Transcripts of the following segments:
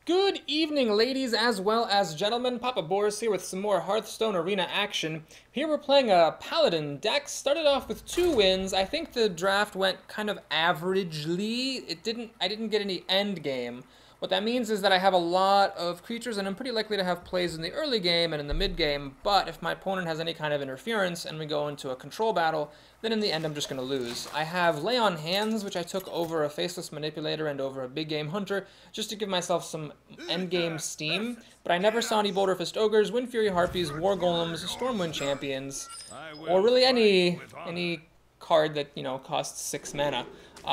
Good evening, ladies as well as gentlemen. Papa Boris here with some more Hearthstone arena action. Here we're playing a Paladin deck. Started off with 2 wins. I think the draft went kind of averagely. I didn't get any end game. What that means is that I have a lot of creatures and I'm pretty likely to have plays in the early game and in the mid game, but if my opponent has any kind of interference and we go into a control battle, then in the end I'm just going to lose. I have Lay on Hands, which I took over a Faceless Manipulator and over a Big Game Hunter, just to give myself some endgame steam, but I never saw any Boulder Fist Ogres, Wind Fury Harpies, War Golems, Stormwind Champions, or really any card that, you know, costs 6 mana,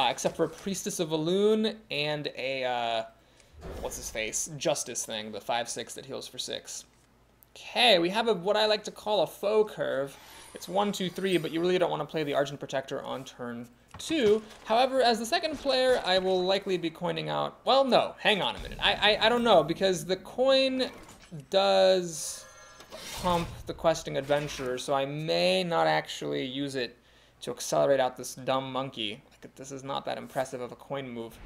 except for a Priestess of Elune and a, what's his face? Justice thing, the 5/6 that heals for 6. Okay, we have what I like to call a faux curve. It's 1, 2, 3, but you really don't want to play the Argent Protector on turn 2. However, as the second player, I will likely be coining out... Well, no, hang on a minute. I don't know, because the coin does pump the Questing Adventurer, so I may not actually use it to accelerate out this dumb monkey. Like, this is not that impressive of a coin move.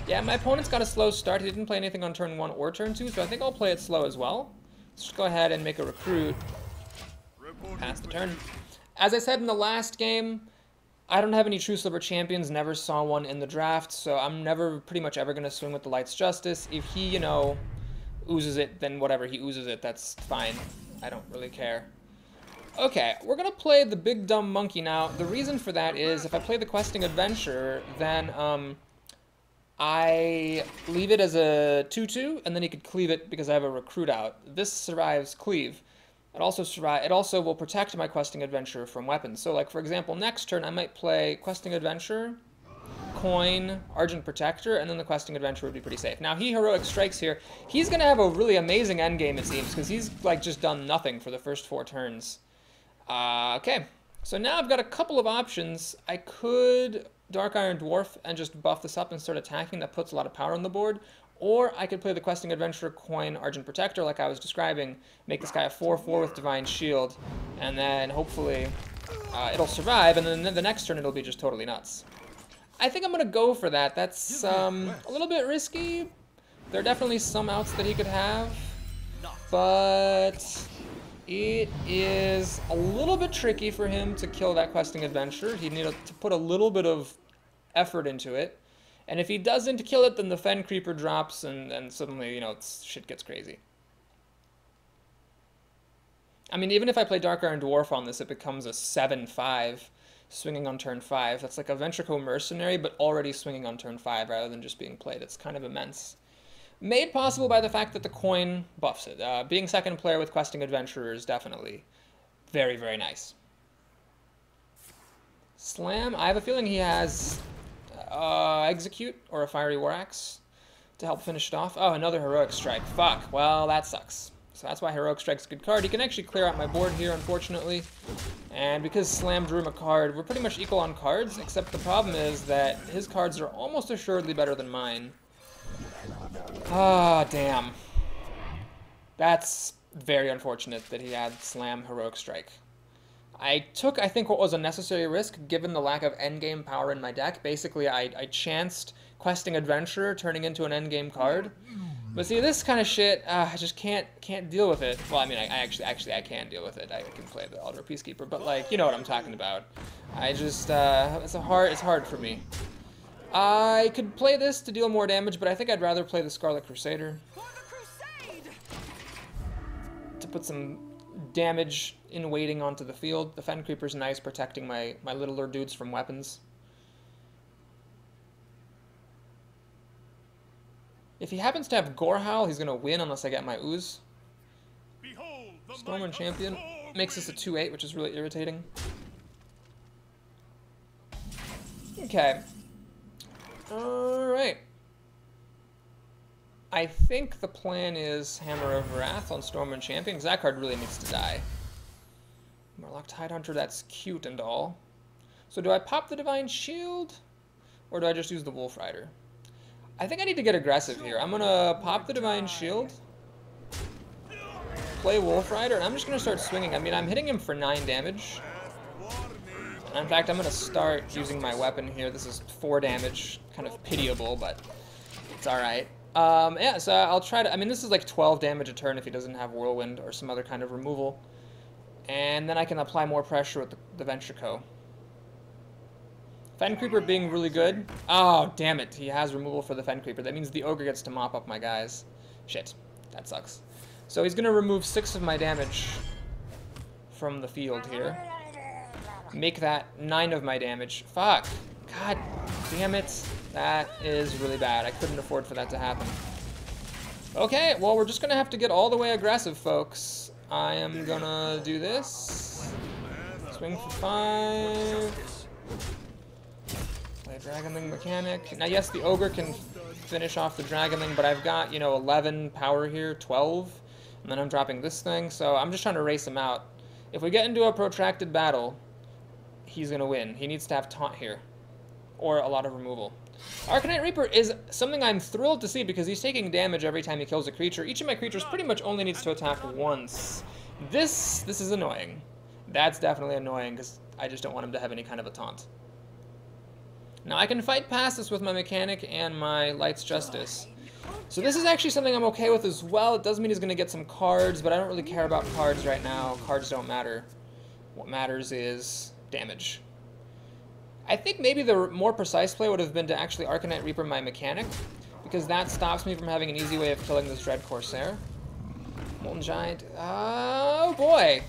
Yeah, my opponent's got a slow start. He didn't play anything on turn 1 or turn 2, so I think I'll play it slow as well. Let's just go ahead and make a recruit. Pass the turn. As I said in the last game, I don't have any True Silver Champions, never saw one in the draft, so I'm pretty much ever going to swing with the Light's Justice. If he, you know, oozes it, then whatever, he oozes it, that's fine. I don't really care. Okay, we're going to play the Big Dumb Monkey now. The reason for that is if I play the Questing Adventure, then I leave it as a 2/2, and then he could cleave it because I have a recruit out. This survives cleave. It also will protect my Questing Adventure from weapons. So, like, for example, next turn I might play Questing Adventure, Coin, Argent Protector, and then the Questing Adventure would be pretty safe. Now, he Heroic Strikes here. He's going to have a really amazing endgame, it seems, because he's, like, just done nothing for the first 4 turns. Okay, so now I've got a couple of options. I could Dark Iron Dwarf and just buff this up and start attacking. That puts a lot of power on the board. Or I could play the Questing Adventurer, Coin, Argent Protector, like I was describing, make this guy a 4/4 with Divine Shield, and then hopefully it'll survive, and then the next turn it'll be just totally nuts. I think I'm going to go for that. That's a little bit risky. There are definitely some outs that he could have, but it is a little bit tricky for him to kill that Questing Adventurer. He'd need to put a little bit of effort into it. And if he doesn't kill it, then the Fen Creeper drops, and suddenly, you know, shit gets crazy. I mean, even if I play Dark Iron Dwarf on this, it becomes a 7/5, swinging on turn 5. That's like a Ventrico Mercenary, but already swinging on turn 5 rather than just being played. It's kind of immense. Made possible by the fact that the coin buffs it. Being second player with Questing Adventurer is definitely very, very nice. Slam. I have a feeling he has... Execute or a Fiery War Axe to help finish it off. Oh, another Heroic Strike. Fuck. Well, that sucks. So that's why Heroic Strike's a good card. He can actually clear out my board here, unfortunately. And because Slam drew him a card, we're pretty much equal on cards, except the problem is that his cards are almost assuredly better than mine. Ah, damn. That's very unfortunate that he had Slam Heroic Strike. I took, I think, what was a necessary risk, given the lack of endgame power in my deck. Basically, I chanced Questing Adventurer turning into an endgame card. But see, this kind of shit, I just can't deal with it. Well, I mean, I actually I can deal with it. I can play the Elder Peacekeeper, but, like, you know what I'm talking about. I just, it's hard for me. I could play this to deal more damage, but I think I'd rather play the Scarlet Crusader. To put some damage in waiting onto the field. The Fen Creeper's nice, protecting my littler dudes from weapons. If he happens to have Gorehowl, he's going to win unless I get my ooze. Stormwind Champion makes this a 2/8, which is really irritating. Okay. Alright. I think the plan is Hammer of Wrath on Stormwind Champion, because that card really needs to die. Murloc Tidehunter, that's cute and all. So do I pop the Divine Shield, or do I just use the Wolf Rider? I think I need to get aggressive here. I'm going to pop the Divine Shield, play Wolf Rider, and I'm just going to start swinging. I mean, I'm hitting him for 9 damage. And in fact, I'm going to start using my weapon here. This is 4 damage, kind of pitiable, but it's alright. Yeah, so I'll try to... I mean, this is like 12 damage a turn if he doesn't have Whirlwind or some other kind of removal. And then I can apply more pressure with the Venture Co. Fen Creeper being really good. Oh, damn it. He has removal for the Fen Creeper. That means the Ogre gets to mop up my guys. Shit. That sucks. So he's going to remove 6 of my damage from the field here. Make that 9 of my damage. Fuck. God damn it. That is really bad. I couldn't afford for that to happen. Okay, well, we're just going to have to get all the way aggressive, folks. I am going to do this. Swing for 5. Play Dragonling mechanic. Now, yes, the Ogre can finish off the Dragonling, but I've got, you know, 11 power here, 12. And then I'm dropping this thing, so I'm just trying to race him out. If we get into a protracted battle, he's going to win. He needs to have taunt here, or a lot of removal. Arcanite Reaper is something I'm thrilled to see because he's taking damage every time he kills a creature. Each of my creatures pretty much only needs to attack once. This is annoying. That's definitely annoying because I just don't want him to have any kind of a taunt. Now I can fight past this with my mechanic and my Light's Justice. So this is actually something I'm okay with as well. It does mean he's going to get some cards, but I don't really care about cards right now. Cards don't matter. What matters is damage. I think maybe the more precise play would have been to actually Arcanite Reaper my mechanic, because that stops me from having an easy way of killing this Dread Corsair. Molten Giant. Oh boy!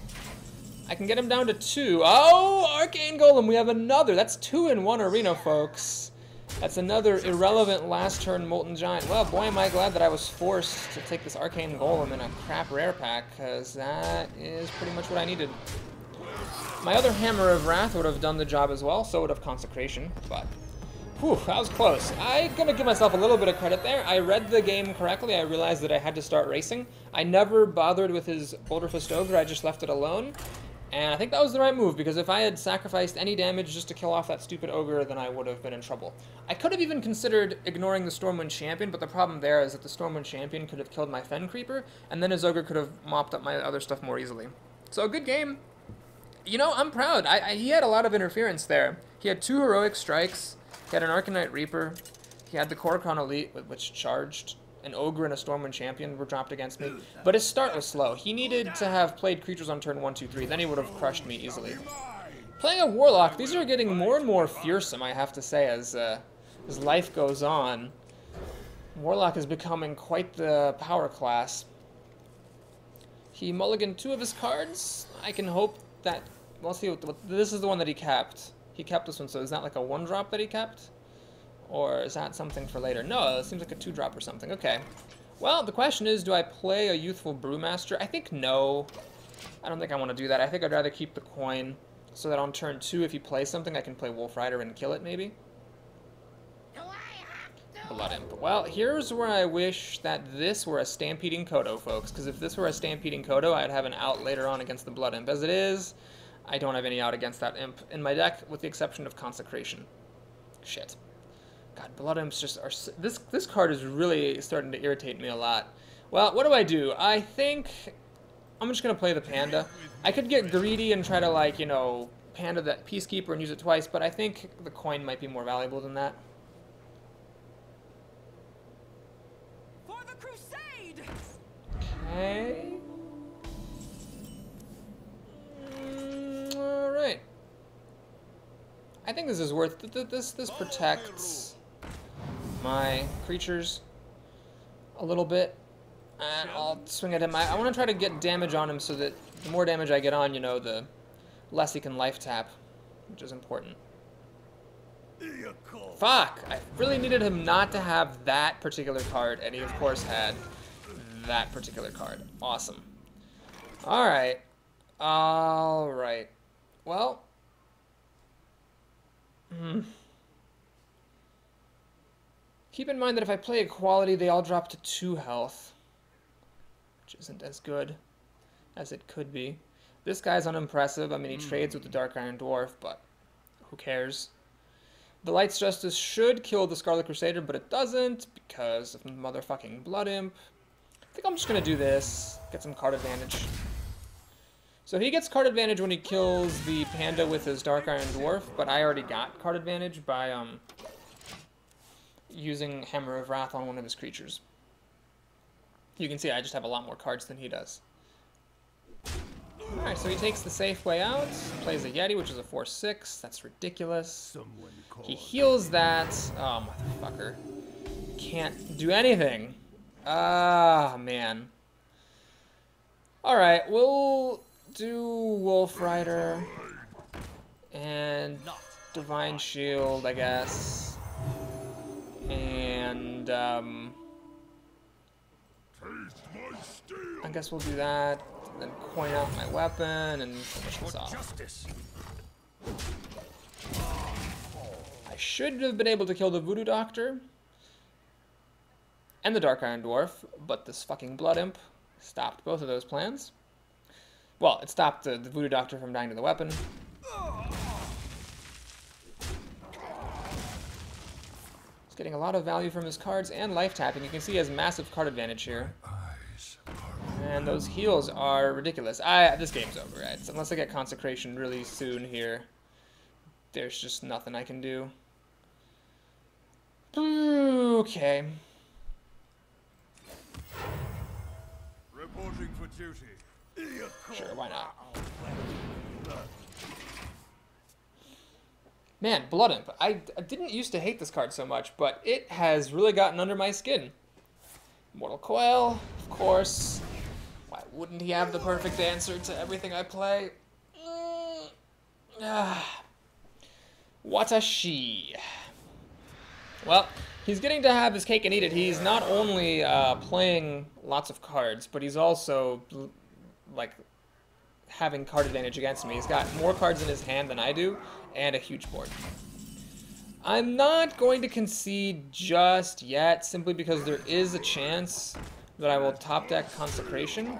I can get him down to 2. Oh, Arcane Golem, we have another. That's 2 in 1 arena, folks. That's another irrelevant last turn Molten Giant. Well, boy, am I glad that I was forced to take this Arcane Golem in a crap rare pack, because that is pretty much what I needed. My other Hammer of Wrath would have done the job as well, so would have Consecration, but whew, that was close. I'm going to give myself a little bit of credit there. I read the game correctly. I realized that I had to start racing. I never bothered with his Boulder Fist Ogre. I just left it alone. And I think that was the right move, because if I had sacrificed any damage just to kill off that stupid Ogre, then I would have been in trouble. I could have even considered ignoring the Stormwind Champion, but the problem there is that the Stormwind Champion could have killed my Fen Creeper, and then his Ogre could have mopped up my other stuff more easily. So, good game. You know, I'm proud. He had a lot of interference there. He had 2 Heroic Strikes, he had an Arcanite Reaper, he had the Korokron Elite, which charged. An Ogre and a Stormwind Champion were dropped against me. But his start was slow. He needed to have played creatures on turn 1, 2, 3. Then he would have crushed me easily. Playing a Warlock, these are getting more and more fearsome, I have to say, as life goes on. Warlock is becoming quite the power class. He mulliganed 2 of his cards. I can hope that... Well, see, this is the one that he kept. He kept this one, so is that like a 1-drop that he kept? Or is that something for later? No, it seems like a 2-drop or something. Okay. Well, the question is, do I play a Youthful Brewmaster? I think no. I don't think I want to do that. I think I'd rather keep the coin so that on turn 2, if he plays something, I can play Wolf Rider and kill it, maybe? Blood Imp. Well, here's where I wish that this were a Stampeding Kodo, folks, because if this were a Stampeding Kodo, I'd have an out later on against the Blood Imp. As it is, I don't have any out against that Imp in my deck, with the exception of Consecration. Shit. God, Blood Imps just are... This card is really starting to irritate me a lot. Well, what do? I think I'm just going to play the Panda. I could get greedy and try to, like, you know, Panda that Peacekeeper and use it twice, but I think the coin might be more valuable than that. For the crusade! Okay. Alright. I think this is worth... This protects my creatures a little bit, and I'll swing at him. I want to try to get damage on him so that the more damage I get on, you know, the less he can life tap, which is important. Fuck! I really needed him not to have that particular card, and he of course had that particular card. Awesome. Alright. Alright. Well. Keep in mind that if I play Equality, they all drop to 2 health, which isn't as good as it could be. This guy's unimpressive. I mean, he trades with the Dark Iron Dwarf, but who cares? The Light's Justice should kill the Scarlet Crusader, but it doesn't because of motherfucking Blood Imp. I think I'm just going to do this, get some card advantage. So he gets card advantage when he kills the Panda with his Dark Iron Dwarf, but I already got card advantage by using Hammer of Wrath on one of his creatures. You can see I just have a lot more cards than he does. Alright, so he takes the safe way out, plays a Yeti, which is a 4/6. That's ridiculous. He heals that. Oh, motherfucker. Can't do anything. Ah, man. Alright, we'll do Wolf Rider. And Divine Shield, I guess. And, I guess we'll do that. Then coin out my weapon and finish this off. I should have been able to kill the Voodoo Doctor and the Dark Iron Dwarf, but this fucking Blood Imp stopped both of those plans. Well, it stopped the Voodoo Doctor from dying to the weapon. He's getting a lot of value from his cards and life tapping. You can see he has massive card advantage here. And those heals are ridiculous. This game's over, right? So unless I get Consecration really soon here, there's just nothing I can do. Okay. Reporting for duty. Sure, why not? Man, Blood Imp. I didn't used to hate this card so much, but it has really gotten under my skin. Mortal Coil, of course. Why wouldn't he have the perfect answer to everything I play? Watashi. Well, he's getting to have his cake and eat it. He's not only playing lots of cards, but he's also, like, having card advantage against me. He's got more cards in his hand than I do, and a huge board. I'm not going to concede just yet, simply because there is a chance that I will top deck Consecration.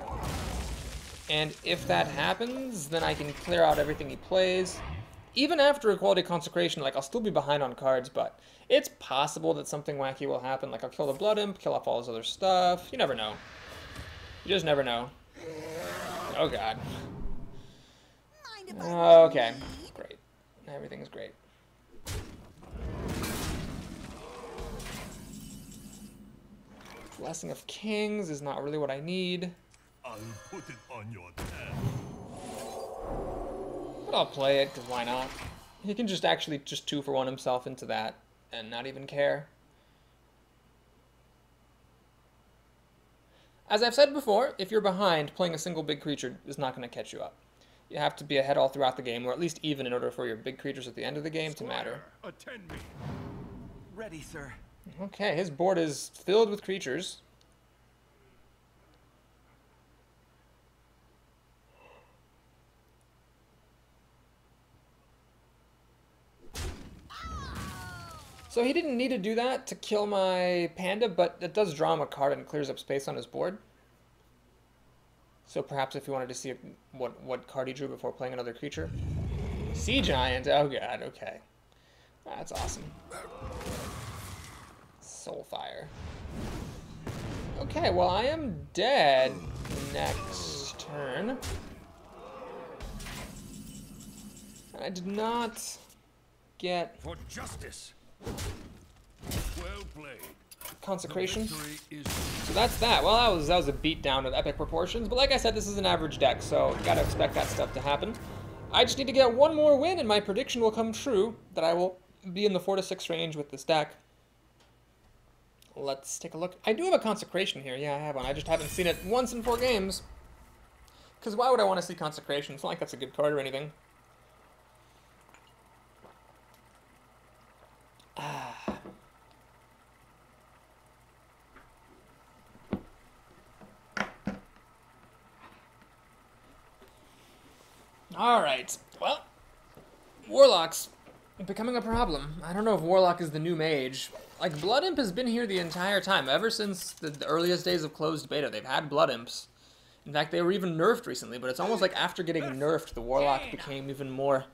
And if that happens, then I can clear out everything he plays. Even after Equality Consecration, like, I'll still be behind on cards, but it's possible that something wacky will happen. Like, I'll kill the Blood Imp, kill off all his other stuff. You never know. You just never know. Oh, God. Okay, great. Everything's great. Blessing of Kings is not really what I need. I'll put it on your tab. But I'll play it, because why not? He can just actually just 2-for-1 himself into that and not even care. As I've said before, if you're behind, playing a single big creature is not going to catch you up. You have to be ahead all throughout the game, or at least even, in order for your big creatures at the end of the game to matter. Attend me. Ready, sir. Okay, his board is filled with creatures. So he didn't need to do that to kill my panda, but it does draw him a card and clears up space on his board. So perhaps if you wanted to see what card he drew before playing another creature. Sea Giant, oh god, okay. That's awesome. Soulfire. Okay, well I am dead next turn. I did not get For justice. Well played. Consecration. Victory is So that's that. Well, that was a beatdown of epic proportions, but like I said, this is an average deck, so you gotta expect that stuff to happen. I just need to get one more win, and my prediction will come true that I will be in the 4 to 6 range with this deck. Let's take a look. I do have a Consecration here. Yeah, I have one. I just haven't seen it once in 4 games. Because why would I want to see Consecration? It's not like that's a good card or anything. Alright, well, Warlock's becoming a problem. I don't know if Warlock is the new mage. Like, Blood Imp has been here the entire time. Ever since the earliest days of closed beta, they've had Blood Imps. In fact, they were even nerfed recently, but it's almost like after getting nerfed, the Warlock became even more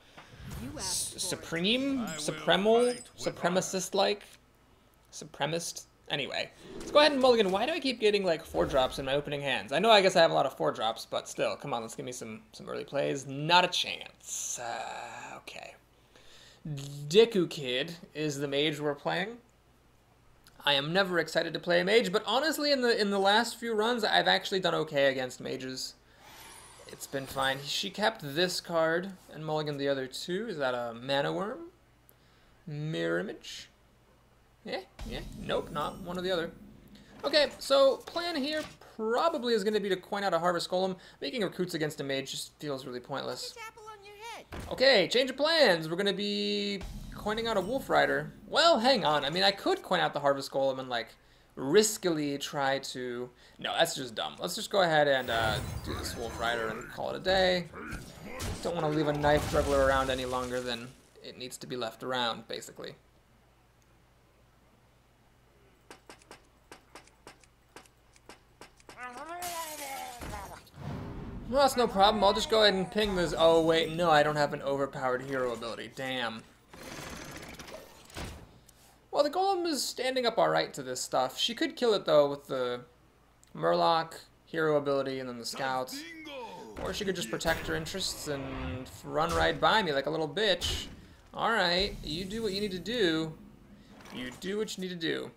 supreme, supremal, supremacist-like, supremacist. Anyway, let's go ahead and mulligan. Why do I keep getting like 4-drops in my opening hands? I know I guess I have a lot of 4-drops, but still, come on, let's give me some early plays. Not a chance. Okay. Deku Kid is the mage we're playing. I am never excited to play a mage, but honestly, in the last few runs, I've actually done okay against mages. It's been fine. She kept this card and mulliganed the other two. Is that a mana worm? Mirror image? Yeah. Nope, not one or the other. Okay, so plan here probably is going to be to coin out a Harvest Golem. Making recruits against a mage just feels really pointless. Okay, change of plans. We're going to be coining out a Wolf Rider. Well, hang on. I mean, I could coin out the Harvest Golem and, like, riskily try to... No, that's just dumb. Let's just go ahead and do this Wolf Rider and call it a day. Don't want to leave a Knife Juggler around any longer than it needs to be left around, basically. Well, that's no problem. I'll just go ahead and ping this. Oh, wait, no, I don't have an overpowered hero ability. Damn. Well, the Golem is standing up alright to this stuff. She could kill it, though, with the Murloc hero ability and then the Scouts. Or she could just protect her interests and run right by me like a little bitch. Alright, you do what you need to do. You do what you need to do.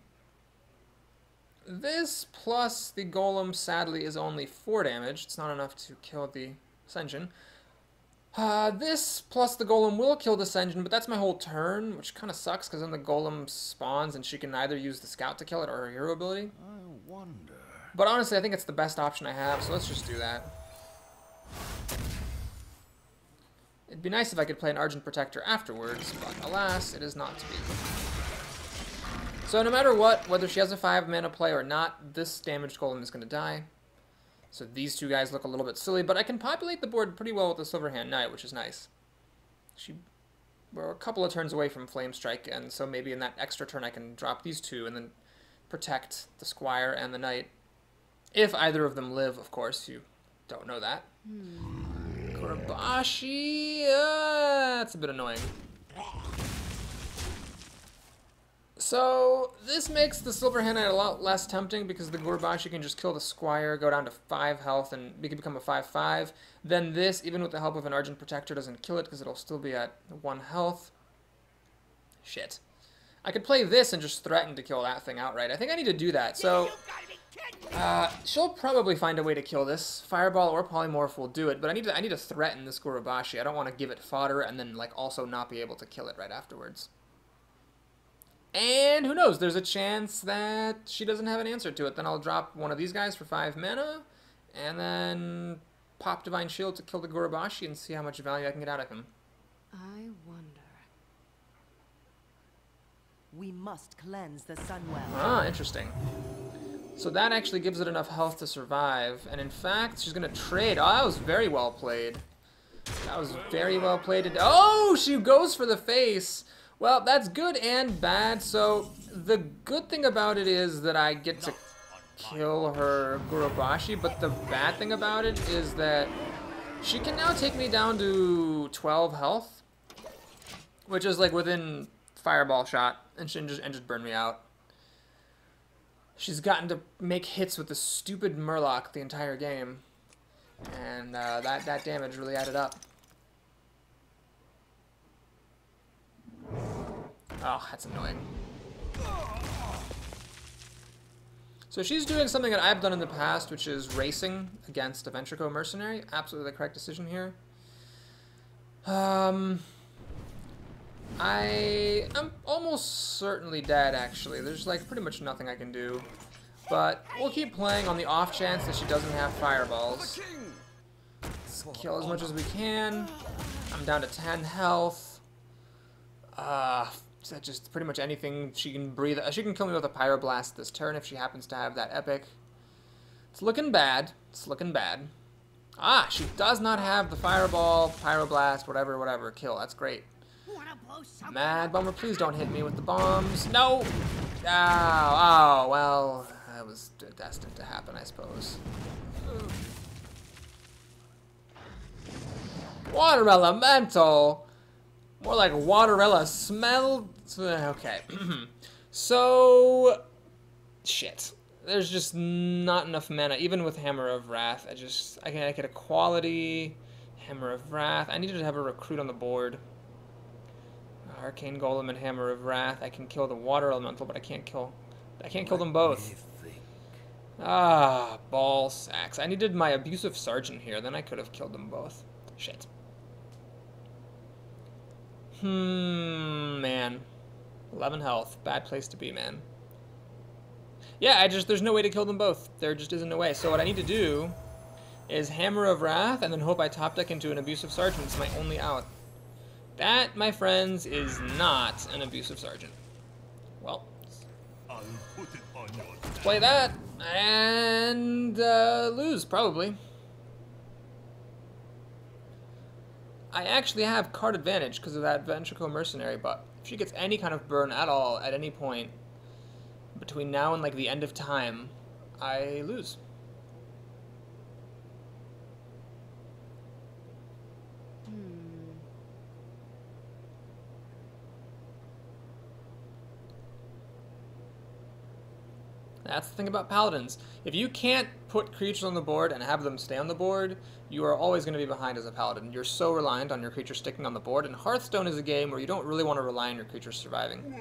This plus the Golem, sadly, is only 4 damage. It's not enough to kill the Ascension. This plus the Golem will kill the Ascension, but that's my whole turn, which kind of sucks, because then the Golem spawns and she can either use the Scout to kill it or her hero ability. I wonder. But honestly, I think it's the best option I have, so let's just do that. It'd be nice if I could play an Argent Protector afterwards, but alas, it is not to be. So no matter what, whether she has a 5 mana play or not, this damaged Golem is going to die. So these two guys look a little bit silly, but I can populate the board pretty well with the Silverhand Knight, which is nice. We're a couple of turns away from Flame Strike, and so maybe in that extra turn I can drop these two and then protect the Squire and the Knight. If either of them live, of course. You don't know that. Gurabashi, that's a bit annoying. So this makes the Silverhand Knight a lot less tempting because the Gurabashi can just kill the Squire, go down to 5 health, and we can become a 5/5. Then this, even with the help of an Argent Protector, doesn't kill it because it'll still be at 1 health. Shit. I could play this and just threaten to kill that thing outright. I think I need to do that. So she'll probably find a way to kill this. Fireball or Polymorph will do it, but I need to threaten this Gurabashi. I don't want to give it fodder and then like also not be able to kill it right afterwards. And who knows, there's a chance that she doesn't have an answer to it. Then I'll drop one of these guys for 5 mana, and then pop Divine Shield to kill the Gurabashi and see how much value I can get out of him. I wonder. We must cleanse the Sunwell. Ah, interesting. So that actually gives it enough health to survive, and in fact, she's going to trade. Oh, that was very well played. That was very well played. Oh, she goes for the face. Well, that's good and bad. So the good thing about it is that I get to kill her Gurabashi, but the bad thing about it is that she can now take me down to 12 health, which is like within fireball shot, and she just burn me out. She's gotten to make hits with the stupid Murloc the entire game, and that damage really added up. Oh, that's annoying. So she's doing something that I've done in the past, which is racing against a Ventrico Mercenary. Absolutely the correct decision here. I'm almost certainly dead, actually. There's like pretty much nothing I can do. But we'll keep playing on the off chance that she doesn't have fireballs. Let's kill as much as we can. I'm down to 10 health. So just pretty much anything she can breathe. She can kill me with a Pyroblast this turn if she happens to have that epic. It's looking bad. It's looking bad. Ah, she does not have the Fireball, Pyroblast, whatever, kill. That's great. Mad Bummer, please don't hit me with the bombs. No! Oh, well, that was destined to happen, I suppose. Water Elemental! More like Waterella smell. Okay. So, shit. There's just not enough mana, even with Hammer of Wrath. I can't get a quality Hammer of Wrath. I needed to have a recruit on the board. Arcane Golem and Hammer of Wrath. I can kill the Water Elemental, but I can't kill I can't kill them both. Ah, ball sacks. I needed my abusive sergeant here, then I could have killed them both. Shit. Man. 11 health. Bad place to be, man. Yeah, there's no way to kill them both. There just isn't a way. So what I need to do is Hammer of Wrath and then hope I top deck into an abusive sergeant. It's my only out. That, my friends, is not an abusive sergeant. Well, I'll put it on your let's play that and lose, probably. I actually have card advantage because of that Ventricle Mercenary, but if she gets any kind of burn at all at any point between now and like the end of time, I lose. That's the thing about Paladins. If you can't put creatures on the board and have them stay on the board, you are always going to be behind as a Paladin. You're so reliant on your creatures sticking on the board, and Hearthstone is a game where you don't really want to rely on your creatures surviving.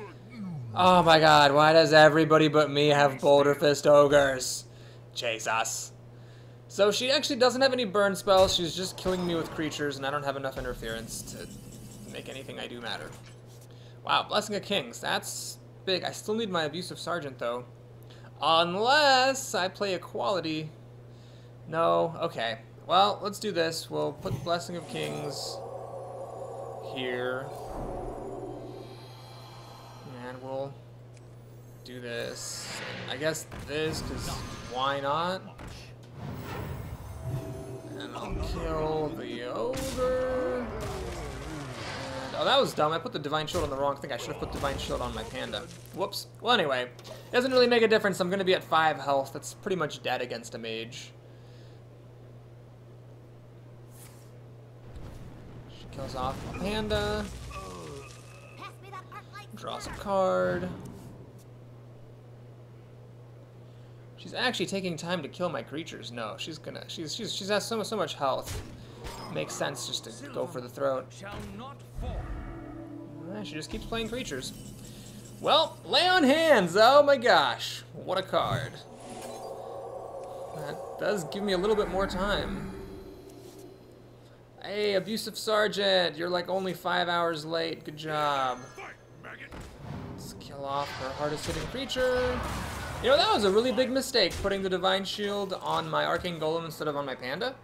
Oh my god, why does everybody but me have Boulder Fist Ogres? Jesus. So she actually doesn't have any burn spells, she's just killing me with creatures, and I don't have enough interference to make anything I do matter. Wow, Blessing of Kings, that's big. I still need my Abusive Sergeant, though. Unless I play Equality. No, okay. Well, let's do this. We'll put Blessing of Kings here. And we'll do this. I guess this, because why not? And I'll kill the Ogre. Oh, that was dumb. I put the Divine Shield on the wrong thing. I should have put Divine Shield on my Panda. Whoops. Well, anyway. It doesn't really make a difference. I'm going to be at 5 health. That's pretty much dead against a mage. She kills off my Panda. Draws a card. She's actually taking time to kill my creatures. No, she's gonna... She has so much health. Makes sense just to go for the throat. Shall not fall. She just keeps playing creatures. Well, Lay on Hands. Oh my gosh. What a card. That does give me a little bit more time. Hey, Abusive Sergeant. You're like only 5 hours late. Good job. Let's kill off her hardest hitting creature. You know, that was a really big mistake, putting the Divine Shield on my Arcane Golem instead of on my Panda.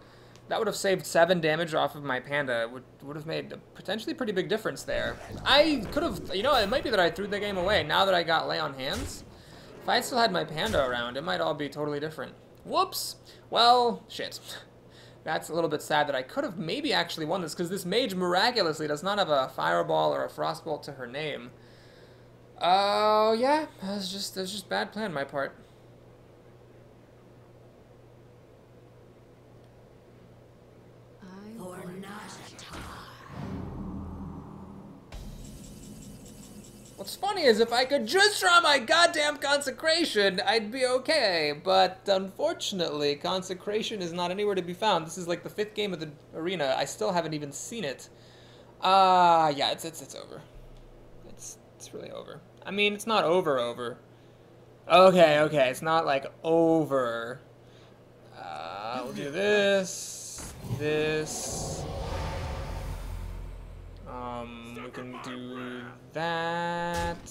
That would have saved 7 damage off of my Panda. It would have made a potentially pretty big difference there. I could have, you know, it might be that I threw the game away now that I got Lay on Hands. If I still had my Panda around, it might all be totally different. Whoops! Well, shit. That's a little bit sad that I could have maybe actually won this, because this mage miraculously does not have a Fireball or a Frostbolt to her name. Oh, yeah. That's just bad plan on my part. What's funny is if I could just draw my goddamn Consecration, I'd be okay. But unfortunately, Consecration is not anywhere to be found. This is like the 5th game of the arena. I still haven't even seen it. Yeah, it's over. It's really over. I mean, it's not over. Okay, it's not like over. We'll do this. We can do that.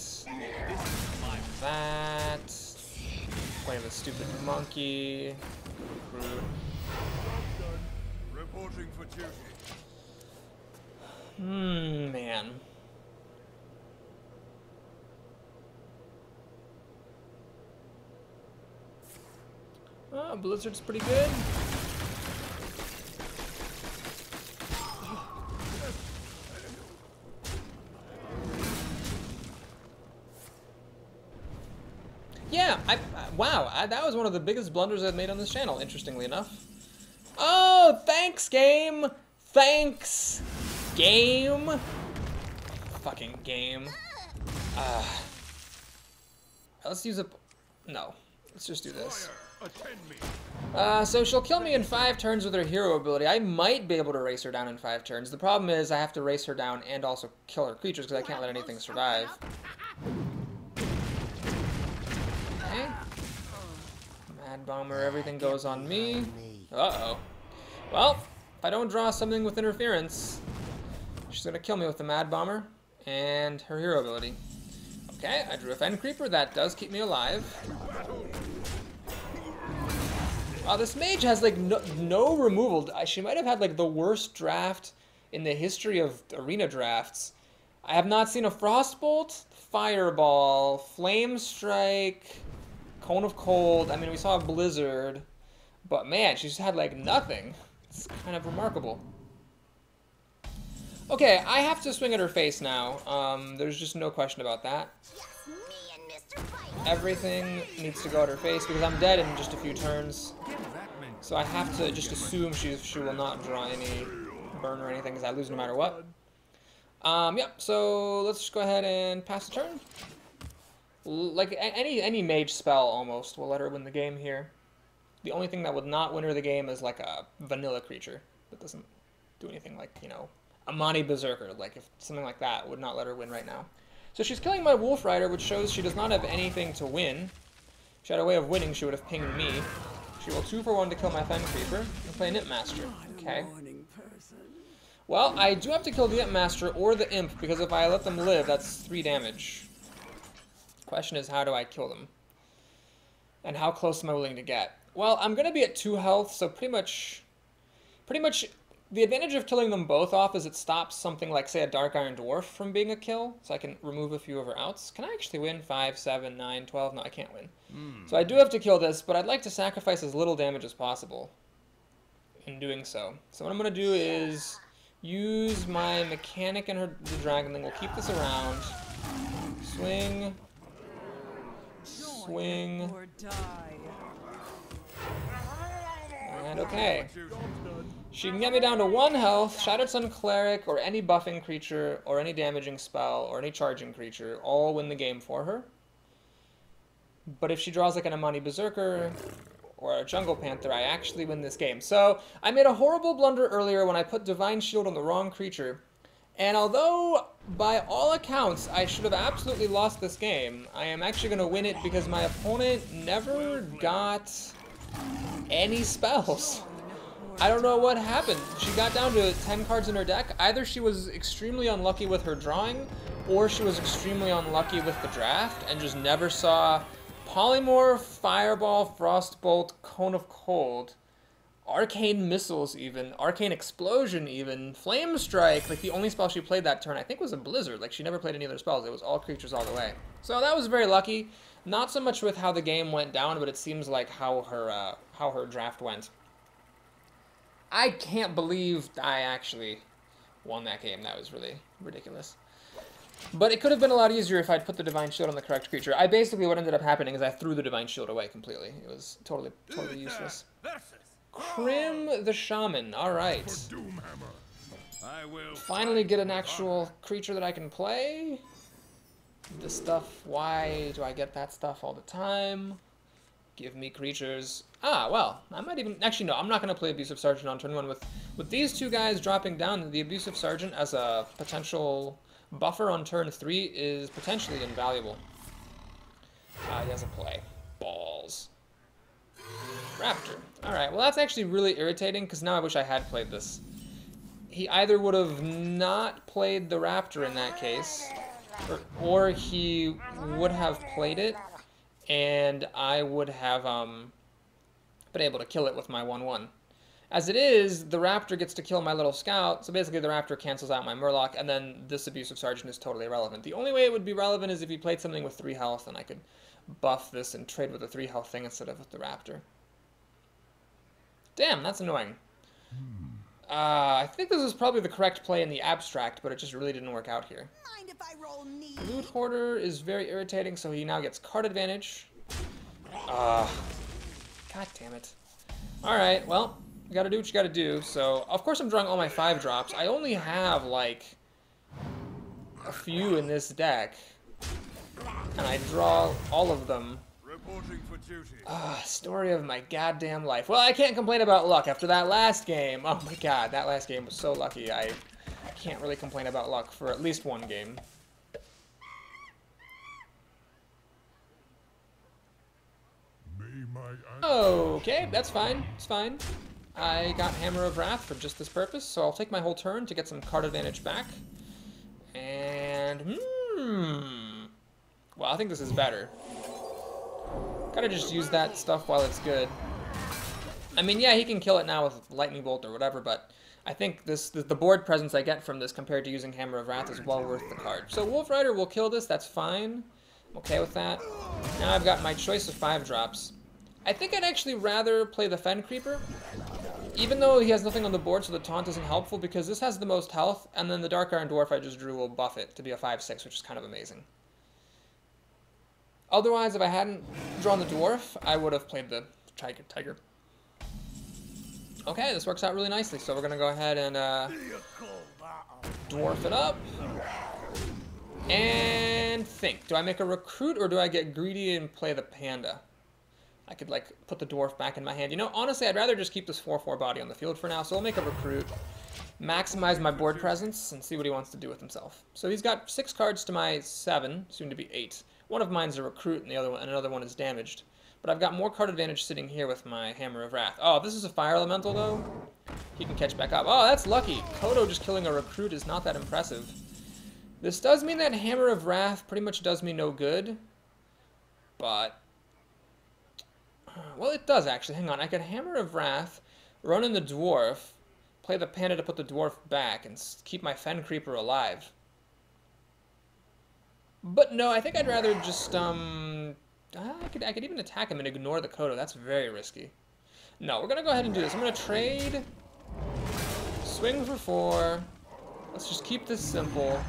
Play the stupid monkey. Rude. Reporting for duty. Man. Oh, Blizzard's pretty good. Yeah, wow, that was one of the biggest blunders I've made on this channel, interestingly enough. Oh, thanks, game! Thanks, game! Fucking game. Let's use a... No, let's just do this. So she'll kill me in 5 turns with her hero ability. I might be able to race her down in 5 turns. The problem is I have to race her down and also kill her creatures because I can't let anything survive. Mad Bomber, everything goes on me. Uh-oh. Well, if I don't draw something with interference, she's gonna kill me with the Mad Bomber and her hero ability. Okay, I drew a Fen Creeper. That does keep me alive. This mage has like no removal. She might have had like the worst draft in the history of arena drafts. I have not seen a Frostbolt, Fireball, Flame Strike, Cone of Cold. I mean, we saw a Blizzard, but man, she's had like nothing. It's kind of remarkable. Okay, I have to swing at her face now. There's just no question about that. Everything needs to go at her face because I'm dead in just a few turns. So I have to just assume she will not draw any burn or anything because I lose no matter what. Yep, so let's just go ahead and pass the turn. Like any mage spell almost will let her win the game here. The only thing that would not win her the game is like a vanilla creature that doesn't do anything like, you know, a Amani Berserker. Like if something like that would not let her win right now. So she's killing my Wolf Rider, which shows she does not have anything to win. If she had a way of winning, she would have pinged me. She will 2-for-1 to kill my Fen Creeper and play an Imp Master. Okay. Well, I do have to kill the Imp Master or the Imp, because if I let them live, that's 3 damage. Question is, how do I kill them? And how close am I willing to get? Well, I'm going to be at 2 health, so pretty much, the advantage of killing them both off is it stops something like, say, a Dark Iron Dwarf from being a kill, so I can remove a few of her outs. Can I actually win? 5, 7, 9, 12? No, I can't win. So I do have to kill this, but I'd like to sacrifice as little damage as possible in doing so. So what I'm going to do is use my Mechanic and the Dragon Thing. We'll keep this around. Swing. Swing. And okay. She can get me down to 1 health, Shattered Sun Cleric, or any buffing creature, or any damaging spell, or any charging creature, all win the game for her. But if she draws like an Amani Berserker, or a Jungle Panther, I actually win this game. So, I made a horrible blunder earlier when I put Divine Shield on the wrong creature, and although, by all accounts, I should have absolutely lost this game, I am actually going to win it because my opponent never got any spells. I don't know what happened. She got down to 10 cards in her deck. Either she was extremely unlucky with her drawing, or she was extremely unlucky with the draft and just never saw Polymorph, Fireball, Frostbolt, Cone of Cold, Arcane Missiles even, Arcane Explosion even, Flame Strike. Like the only spell she played that turn I think was a Blizzard. Like she never played any other spells. It was all creatures all the way. So that was very lucky. Not so much with how the game went down, but it seems like how her draft went. I can't believe I actually won that game. That was really ridiculous. But it could have been a lot easier if I'd put the Divine Shield on the correct creature. What ended up happening is I threw the Divine Shield away completely. It was totally useless. Crim the Shaman. Alright. Finally get an actual creature that I can play. This stuff, why do I get that stuff all the time? Give me creatures. Ah, well, I might even... Actually, no, I'm not going to play Abusive Sergeant on turn 1. With these 2 guys dropping down, the Abusive Sergeant as a potential buffer on turn 3 is potentially invaluable. He has a play. Balls. Raptor. Alright, well that's actually really irritating, because now I wish I had played this. He either would have not played the Raptor in that case, or he would have played it, and I would have been able to kill it with my 1/1. As it is, the Raptor gets to kill my little scout, so basically the Raptor cancels out my Murloc, and then this Abusive Sergeant is totally irrelevant. The only way it would be relevant is if he played something with 3 health, and I could buff this and trade with a 3 health thing instead of with the Raptor. Damn, that's annoying. I think this is probably the correct play in the abstract, but it just really didn't work out here. Mind if I roll knee? Loot Hoarder is very irritating, so he now gets card advantage. God damn it. Alright, well, you gotta do what you gotta do. So, of course I'm drawing all my 5 drops. I only have, like, a few in this deck. And I draw all of them. Reporting for duty. Story of my goddamn life. Well, I can't complain about luck after that last game. Oh my god, that last game was so lucky. I can't really complain about luck for at least 1 game. Okay, that's fine. It's fine. I got Hammer of Wrath for just this purpose, so I'll take my whole turn to get some card advantage back. And, well, I think this is better. Gotta just use that stuff while it's good. I mean, yeah, he can kill it now with Lightning Bolt or whatever, but I think the board presence I get from this compared to using Hammer of Wrath is well worth the card. So Wolf Rider will kill this, that's fine. I'm okay with that. Now I've got my choice of 5 drops. I think I'd actually rather play the Fen Creeper, even though he has nothing on the board, so the taunt isn't helpful, because this has the most health, and then the Dark Iron Dwarf I just drew will buff it to be a 5/6, which is kind of amazing. Otherwise, if I hadn't drawn the Dwarf, I would have played the Tiger. Okay, this works out really nicely, so we're going to go ahead and Dwarf it up. And think, do I make a Recruit, or do I get greedy and play the Panda? I could, like, put the Dwarf back in my hand. You know, honestly, I'd rather just keep this 4/4 body on the field for now, so I'll make a Recruit, maximize my board presence, and see what he wants to do with himself. So he's got 6 cards to my 7, soon to be 8. One of mine's a Recruit, and another one is damaged. But I've got more card advantage sitting here with my Hammer of Wrath. Oh, if this is a Fire Elemental, though, he can catch back up. Oh, that's lucky. Kodo just killing a Recruit is not that impressive. This does mean that Hammer of Wrath pretty much does me no good, but... well, it does, actually. Hang on. I could Hammer of Wrath, run in the Dwarf, play the Panda to put the Dwarf back, and keep my Fen Creeper alive. But no, I think I'd rather just, I could even attack him and ignore the Kodo. That's very risky. No, we're going to go ahead and do this. I'm going to trade, swing for 4. Let's just keep this simple.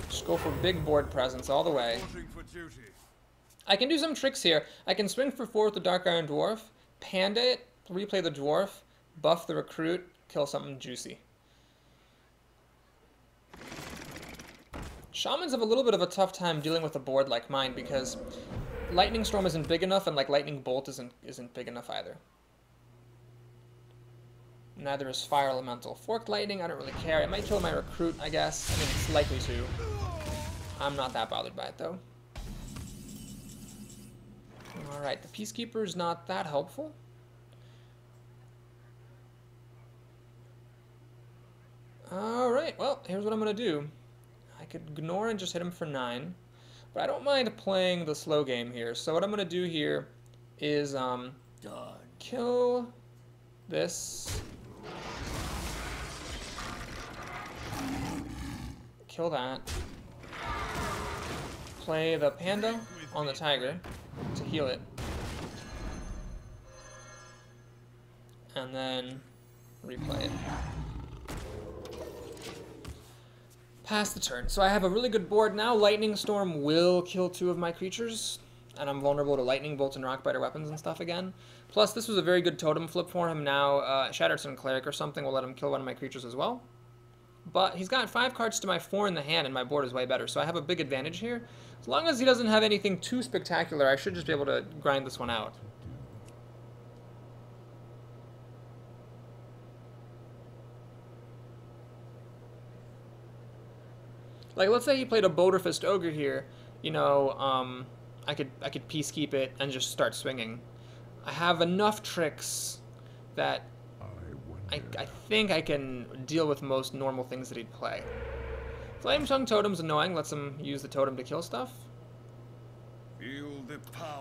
Just go for big board presence all the way. I can do some tricks here. I can swing for 4 with the Dark Iron Dwarf, Panda it, replay the Dwarf, buff the Recruit, kill something juicy. Shamans have a little bit of a tough time dealing with a board like mine because Lightning Storm isn't big enough and like Lightning Bolt isn't big enough either. Neither is Fire Elemental. Forked Lightning, I don't really care. It might kill my Recruit, I guess. I mean, it's likely to. I'm not that bothered by it, though. Alright, the Peacekeeper's not that helpful. Alright, well, here's what I'm going to do. I could ignore and just hit him for 9. But I don't mind playing the slow game here. So what I'm going to do here is kill this. Kill that. Play the Panda on the Tiger to heal it. And then replay it. Pass the turn. So I have a really good board now. Lightning Storm will kill 2 of my creatures, and I'm vulnerable to Lightning Bolt and Rockbiter weapons and stuff again. Plus, this was a very good totem flip for him. Now, Shattered Sun Cleric or something will let him kill one of my creatures as well. But he's got 5 cards to my 4 in the hand, and my board is way better, so I have a big advantage here. As long as he doesn't have anything too spectacular, I should just be able to grind this one out. Like, let's say he played a Boulderfist Ogre here, you know, I could Peacekeep it and just start swinging. I have enough tricks that I think I can deal with most normal things that he'd play. Flame Tongue Totem's annoying, lets him use the totem to kill stuff.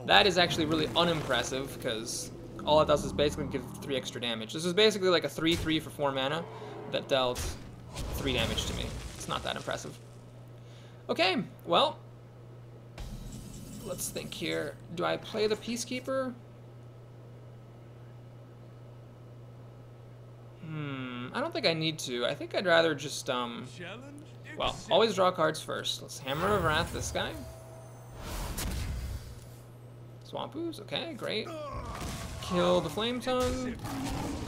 That is actually really unimpressive, because all it does is basically give 3 extra damage. This is basically like a 3/3 for 4 mana that dealt 3 damage to me. It's not that impressive. Okay, well, let's think here. Do I play the Peacekeeper? I don't think I need to. I think I'd rather just, well, always draw cards first. Let's Hammer of Wrath this guy. Swamp Ooze, okay, great. Kill the Flame Tongue.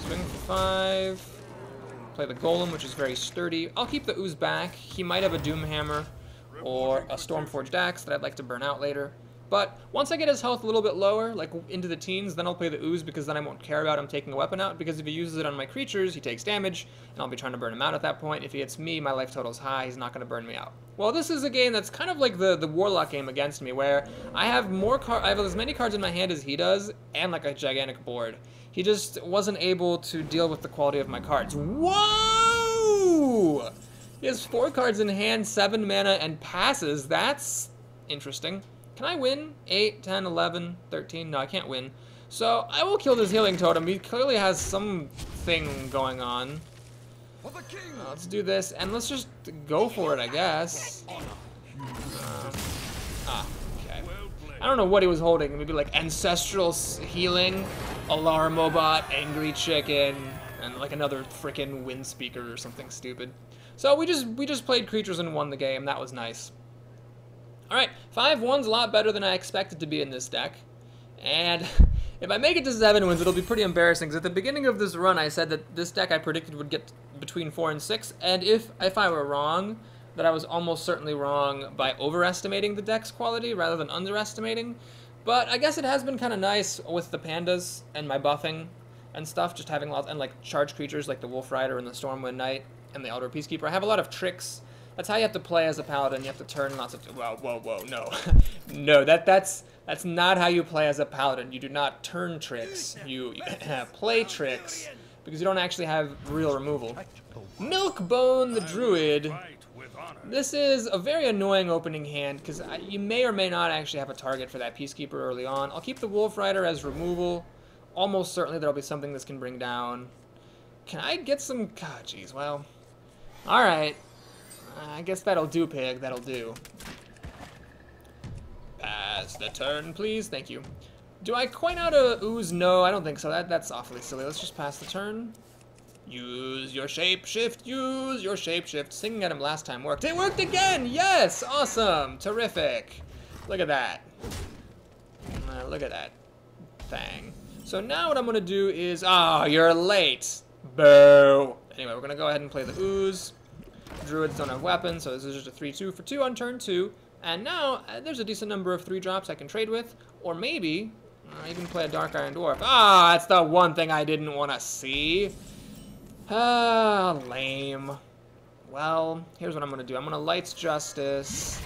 Swing for 5. Play the Golem, which is very sturdy. I'll keep the Ooze back. He might have a Doom Hammer or a Stormforged Axe that I'd like to burn out later. But once I get his health a little bit lower, like into the teens, then I'll play the Ooze, because then I won't care about him taking a weapon out, because if he uses it on my creatures, he takes damage, and I'll be trying to burn him out at that point. If he hits me, my life total's high, he's not going to burn me out. Well, this is a game that's kind of like the Warlock game against me, where I have as many cards in my hand as he does, and like a gigantic board. He just wasn't able to deal with the quality of my cards. Whoa! He has 4 cards in hand, 7 mana, and passes. That's interesting. Can I win? 8, 10, 11, 13? No, I can't win. So I will kill this healing totem. He clearly has something going on. Let's do this, and let's just go for it, I guess. Okay. I don't know what he was holding. Maybe like Ancestral Healing, Alarmobot, Angry Chicken, and like another frickin' Wind Speaker or something stupid. So we just played creatures and won the game. That was nice. Alright, 5-1's a lot better than I expected to be in this deck. And if I make it to 7 wins, it'll be pretty embarrassing, because at the beginning of this run, I said that this deck I predicted would get between 4 and 6, and if I were wrong, that I was almost certainly wrong by overestimating the deck's quality rather than underestimating. But I guess it has been kind of nice with the pandas and my buffing and stuff, just having lots, and like charge creatures like the Wolf Rider and the Stormwind Knight and the Elder Peacekeeper. I have a lot of tricks. That's how you have to play as a paladin. You have to turn lots of... Whoa, no. No, that's not how you play as a paladin. You do not turn tricks. You play tricks, because you don't actually have real removal. Milkbone the Druid. This is a very annoying opening hand, because you may or may not actually have a target for that Peacekeeper early on. I'll keep the Wolf Rider as removal. Almost certainly there'll be something this can bring down. Can I get some... God, jeez, well... Alright. I guess that'll do, pig. That'll do. Pass the turn, please. Thank you. Do I coin out a Ooze? No, I don't think so. That's awfully silly. Let's just pass the turn. Use your shapeshift. Use your shapeshift. Singing at him last time worked. It worked again! Yes! Awesome! Terrific! Look at that. Look at that thing. So now what I'm going to do is... Ah, you're late! Boo! Anyway, we're going to go ahead and play the Ooze. Druids don't have weapons, so this is just a 3-2 for 2 on turn 2. And now, there's a decent number of 3-drops I can trade with. Or maybe, even play a Dark Iron Dwarf. Ah, that's the one thing I didn't want to see. Ah, lame. Well, here's what I'm going to do. I'm going to Light's Justice.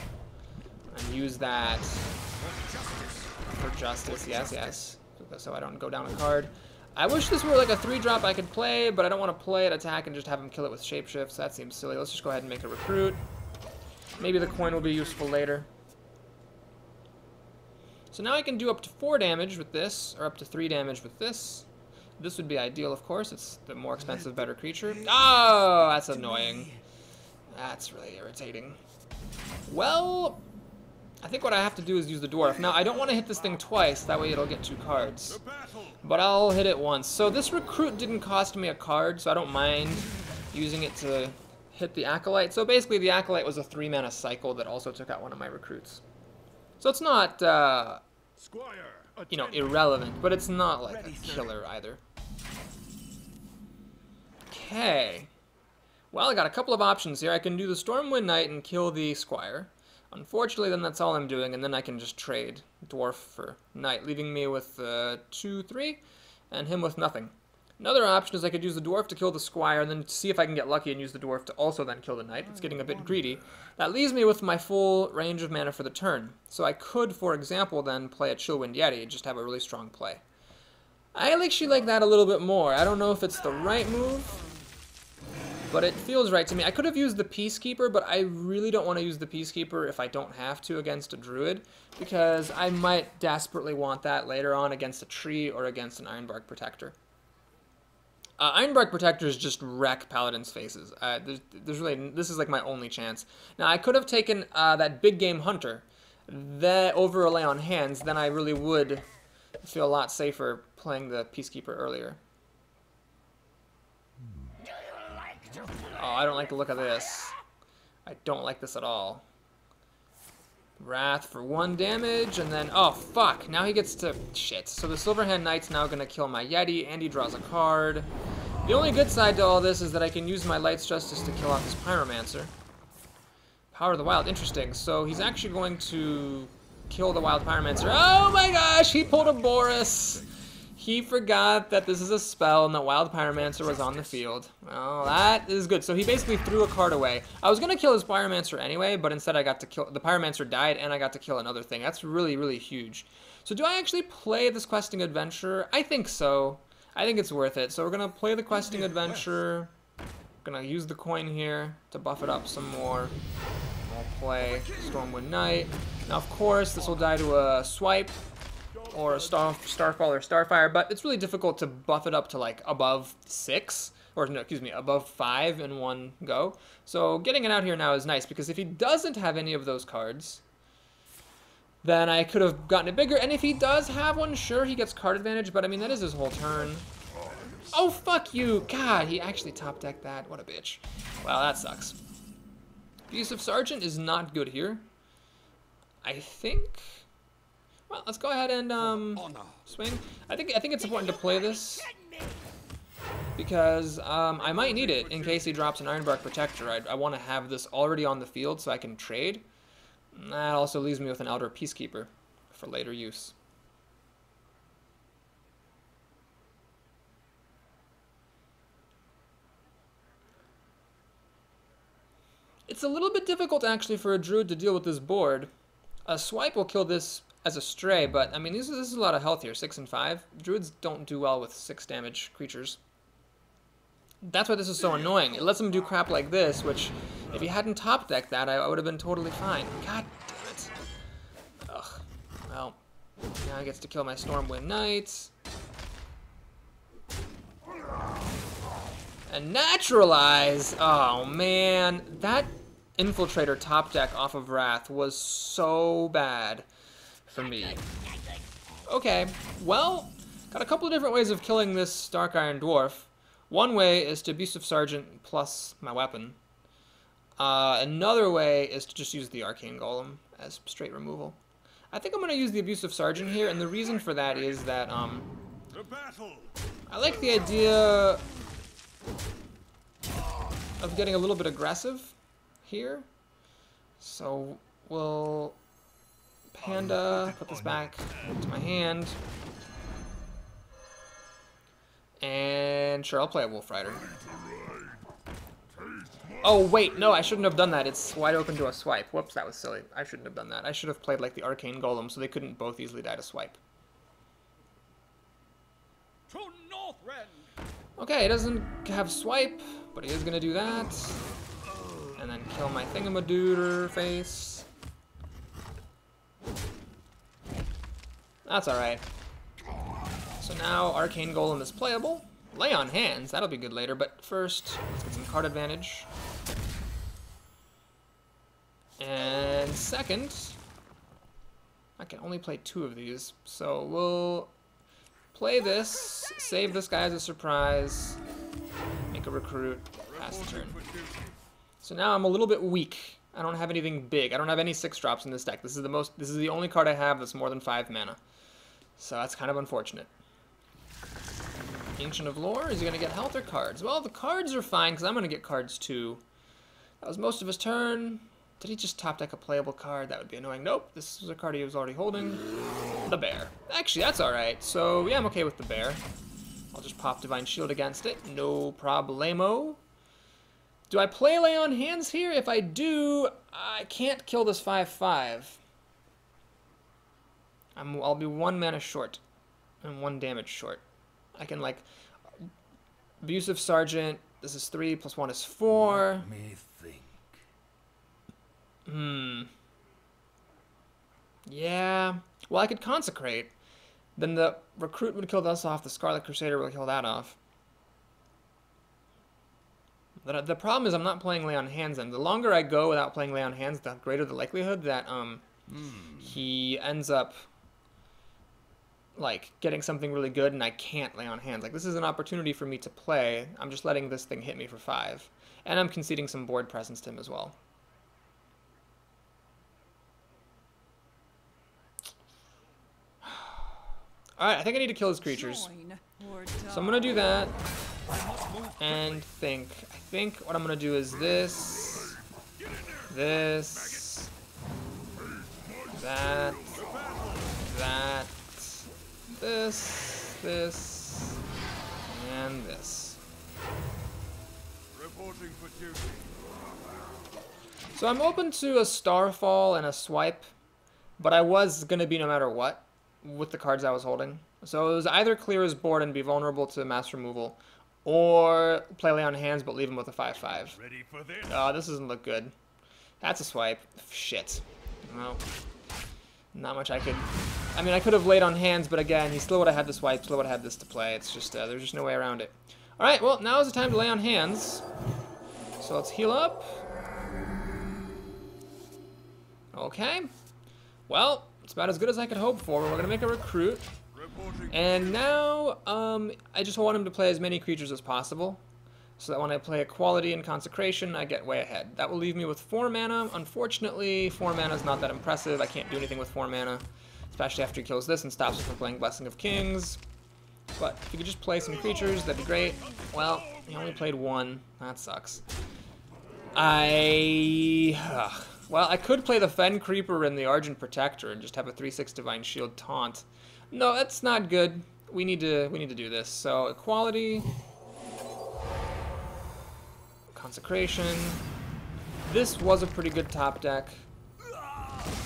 And use that for justice. Yes. So I don't go down a card. I wish this were like a 3-drop I could play, but I don't want to play it, attack, and just have him kill it with Shapeshift, so that seems silly. Let's just go ahead and make a recruit. Maybe the coin will be useful later. So now I can do up to 4 damage with this, or up to 3 damage with this. This would be ideal, of course. It's the more expensive, better creature. Oh, that's annoying. That's really irritating. Well... I think what I have to do is use the dwarf. Now, I don't want to hit this thing twice, that way it'll get 2 cards. But I'll hit it once. So this recruit didn't cost me a card, so I don't mind using it to hit the Acolyte. So basically the Acolyte was a 3-mana cycle that also took out one of my recruits. So it's not, you know, irrelevant, but it's not like a killer either. Okay. Well, I got a couple of options here. I can do the Stormwind Knight and kill the Squire. Unfortunately, then that's all I'm doing, and then I can just trade Dwarf for Knight, leaving me with 2-3, and him with nothing. Another option is I could use the Dwarf to kill the Squire, and then see if I can get lucky and use the Dwarf to also then kill the Knight. It's getting a bit greedy. That leaves me with my full range of mana for the turn. So I could, for example, then play a Chillwind Yeti and just have a really strong play. I actually like that a little bit more. I don't know if it's the right move, but it feels right to me. I could have used the Peacekeeper, but I really don't want to use the Peacekeeper if I don't have to against a Druid, because I might desperately want that later on against a tree or against an Ironbark Protector. Ironbark Protectors just wreck Paladins' faces. There's really, this is like my only chance. Now, I could have taken that big game Hunter that over a lay on hands, then I really would feel a lot safer playing the Peacekeeper earlier. Oh, I don't like the look of this. I don't like this at all. Wrath for 1 damage, and then... Oh, fuck! Now he gets to... Shit. So the Silverhand Knight's now going to kill my Yeti, and he draws a card. The only good side to all this is that I can use my Light's Justice to kill off his Pyromancer. Power of the Wild. Interesting. So he's actually going to kill the Wild Pyromancer. Oh my gosh, he pulled a Boris. He forgot that this is a spell and that Wild Pyromancer was on the field. Well, that is good. So he basically threw a card away. I was going to kill his Pyromancer anyway, but instead I got to kill... The Pyromancer died and I got to kill another thing. That's really, really huge. So do I actually play this questing adventure? I think so. I think it's worth it. So we're going to play the questing adventure. Going to use the coin here to buff it up some more. We'll play Stormwind Knight. Now, of course, this will die to a swipe or a Starfall or Starfire, but it's really difficult to buff it up to like above 6, or no, excuse me, above 5 in one go. So getting it out here now is nice, because if he doesn't have any of those cards, then I could have gotten it bigger, and if he does have one, sure, he gets card advantage, but I mean, that is his whole turn. Oh, fuck you! God, he actually top-decked that. What a bitch. Wow, that sucks. Abusive Sergeant is not good here. I think... Well, let's go ahead and swing. I think it's important to play this because I might need it in case he drops an Ironbark Protector. I want to have this already on the field so I can trade. And that also leaves me with an Outer Peacekeeper for later use. It's a little bit difficult actually for a Druid to deal with this board. A swipe will kill this as a stray, but I mean, this is a lot of health here, 6 and 5. Druids don't do well with 6 damage creatures. That's why this is so annoying. It lets him do crap like this, which, if he hadn't top decked that, I would have been totally fine. God damn it. Ugh. Well, now he gets to kill my Stormwind Knight. And Naturalize! Oh man, that Infiltrator top deck off of Wrath was so bad for me. Okay, well, got a couple of different ways of killing this Dark Iron Dwarf. One way is to Abusive Sergeant plus my weapon. Another way is to just use the Arcane Golem as straight removal. I think I'm going to use the Abusive Sergeant here, and the reason for that is that I like the idea of getting a little bit aggressive here. So we'll Panda, put this back to my hand. And sure, I'll play a Wolf Rider. Oh wait, no, I shouldn't have done that. It's wide open to a swipe. Whoops, that was silly. I shouldn't have done that. I should have played like the Arcane Golem so they couldn't both easily die to swipe. Okay, he doesn't have swipe, but he is gonna do that. And then kill my Thingamadooter face. That's alright. So now Arcane Golem is playable. Lay on Hands, that'll be good later, but first, let's get some card advantage. And second, I can only play 2 of these, so we'll play this, save this guy as a surprise, make a recruit, pass the turn. So now I'm a little bit weak. I don't have anything big. I don't have any 6-drops in this deck. This is the only card I have that's more than 5 mana. So that's kind of unfortunate. Ancient of Lore, is he going to get health or cards? Well, the cards are fine, because I'm going to get cards too. That was most of his turn. Did he just top deck a playable card? That would be annoying. Nope, this was a card he was already holding. The Bear. Actually, that's alright. So, yeah, I'm okay with the Bear. I'll just pop Divine Shield against it. No problemo. Do I play Lay on Hands here? If I do, I can't kill this 5/5. I'll be 1 mana short and 1 damage short. I can, like, Abusive Sergeant, this is 3, plus 1 is 4. Let me think. Yeah. Well, I could Consecrate. Then the Recruit would kill this off, the Scarlet Crusader would kill that off. The problem is I'm not playing Lay on Hands, and the longer I go without playing Lay on Hands, the greater the likelihood that he ends up like getting something really good and I can't Lay on Hands. Like, this is an opportunity for me to play. I'm just letting this thing hit me for 5. And I'm conceding some board presence to him as well. Alright, I think I need to kill his creatures. So I'm going to do that. And think. I think what I'm going to do is this. This. That. that, this, and this. Reporting for duty. So I'm open to a Starfall and a Swipe, but I was going to be no matter what with the cards I was holding. So it was either clear his board and be vulnerable to mass removal, or play Lay on Hands but leave him with a 5/5. Ready for this? Oh, this doesn't look good. That's a swipe. Shit. No. Not much I could... I mean, I could have laid on hands, but again, he still would have had the swipe, still would have had this to play. It's just, there's just no way around it. Alright, well, now is the time to lay on hands. So let's heal up. Okay. Well, it's about as good as I could hope for. We're going to make a recruit. And now, I just want him to play as many creatures as possible, so that when I play Equality and Consecration, I get way ahead. That will leave me with 4 mana. Unfortunately, 4 mana is not that impressive. I can't do anything with 4 mana, especially after he kills this and stops me from playing Blessing of Kings. But if you could just play some creatures, that'd be great. Well, he only played 1. That sucks. Well, I could play the Fen Creeper and the Argent Protector and just have a 3/6 Divine Shield taunt. No, that's not good. We need to do this. So Equality, Consecration. This was a pretty good top deck.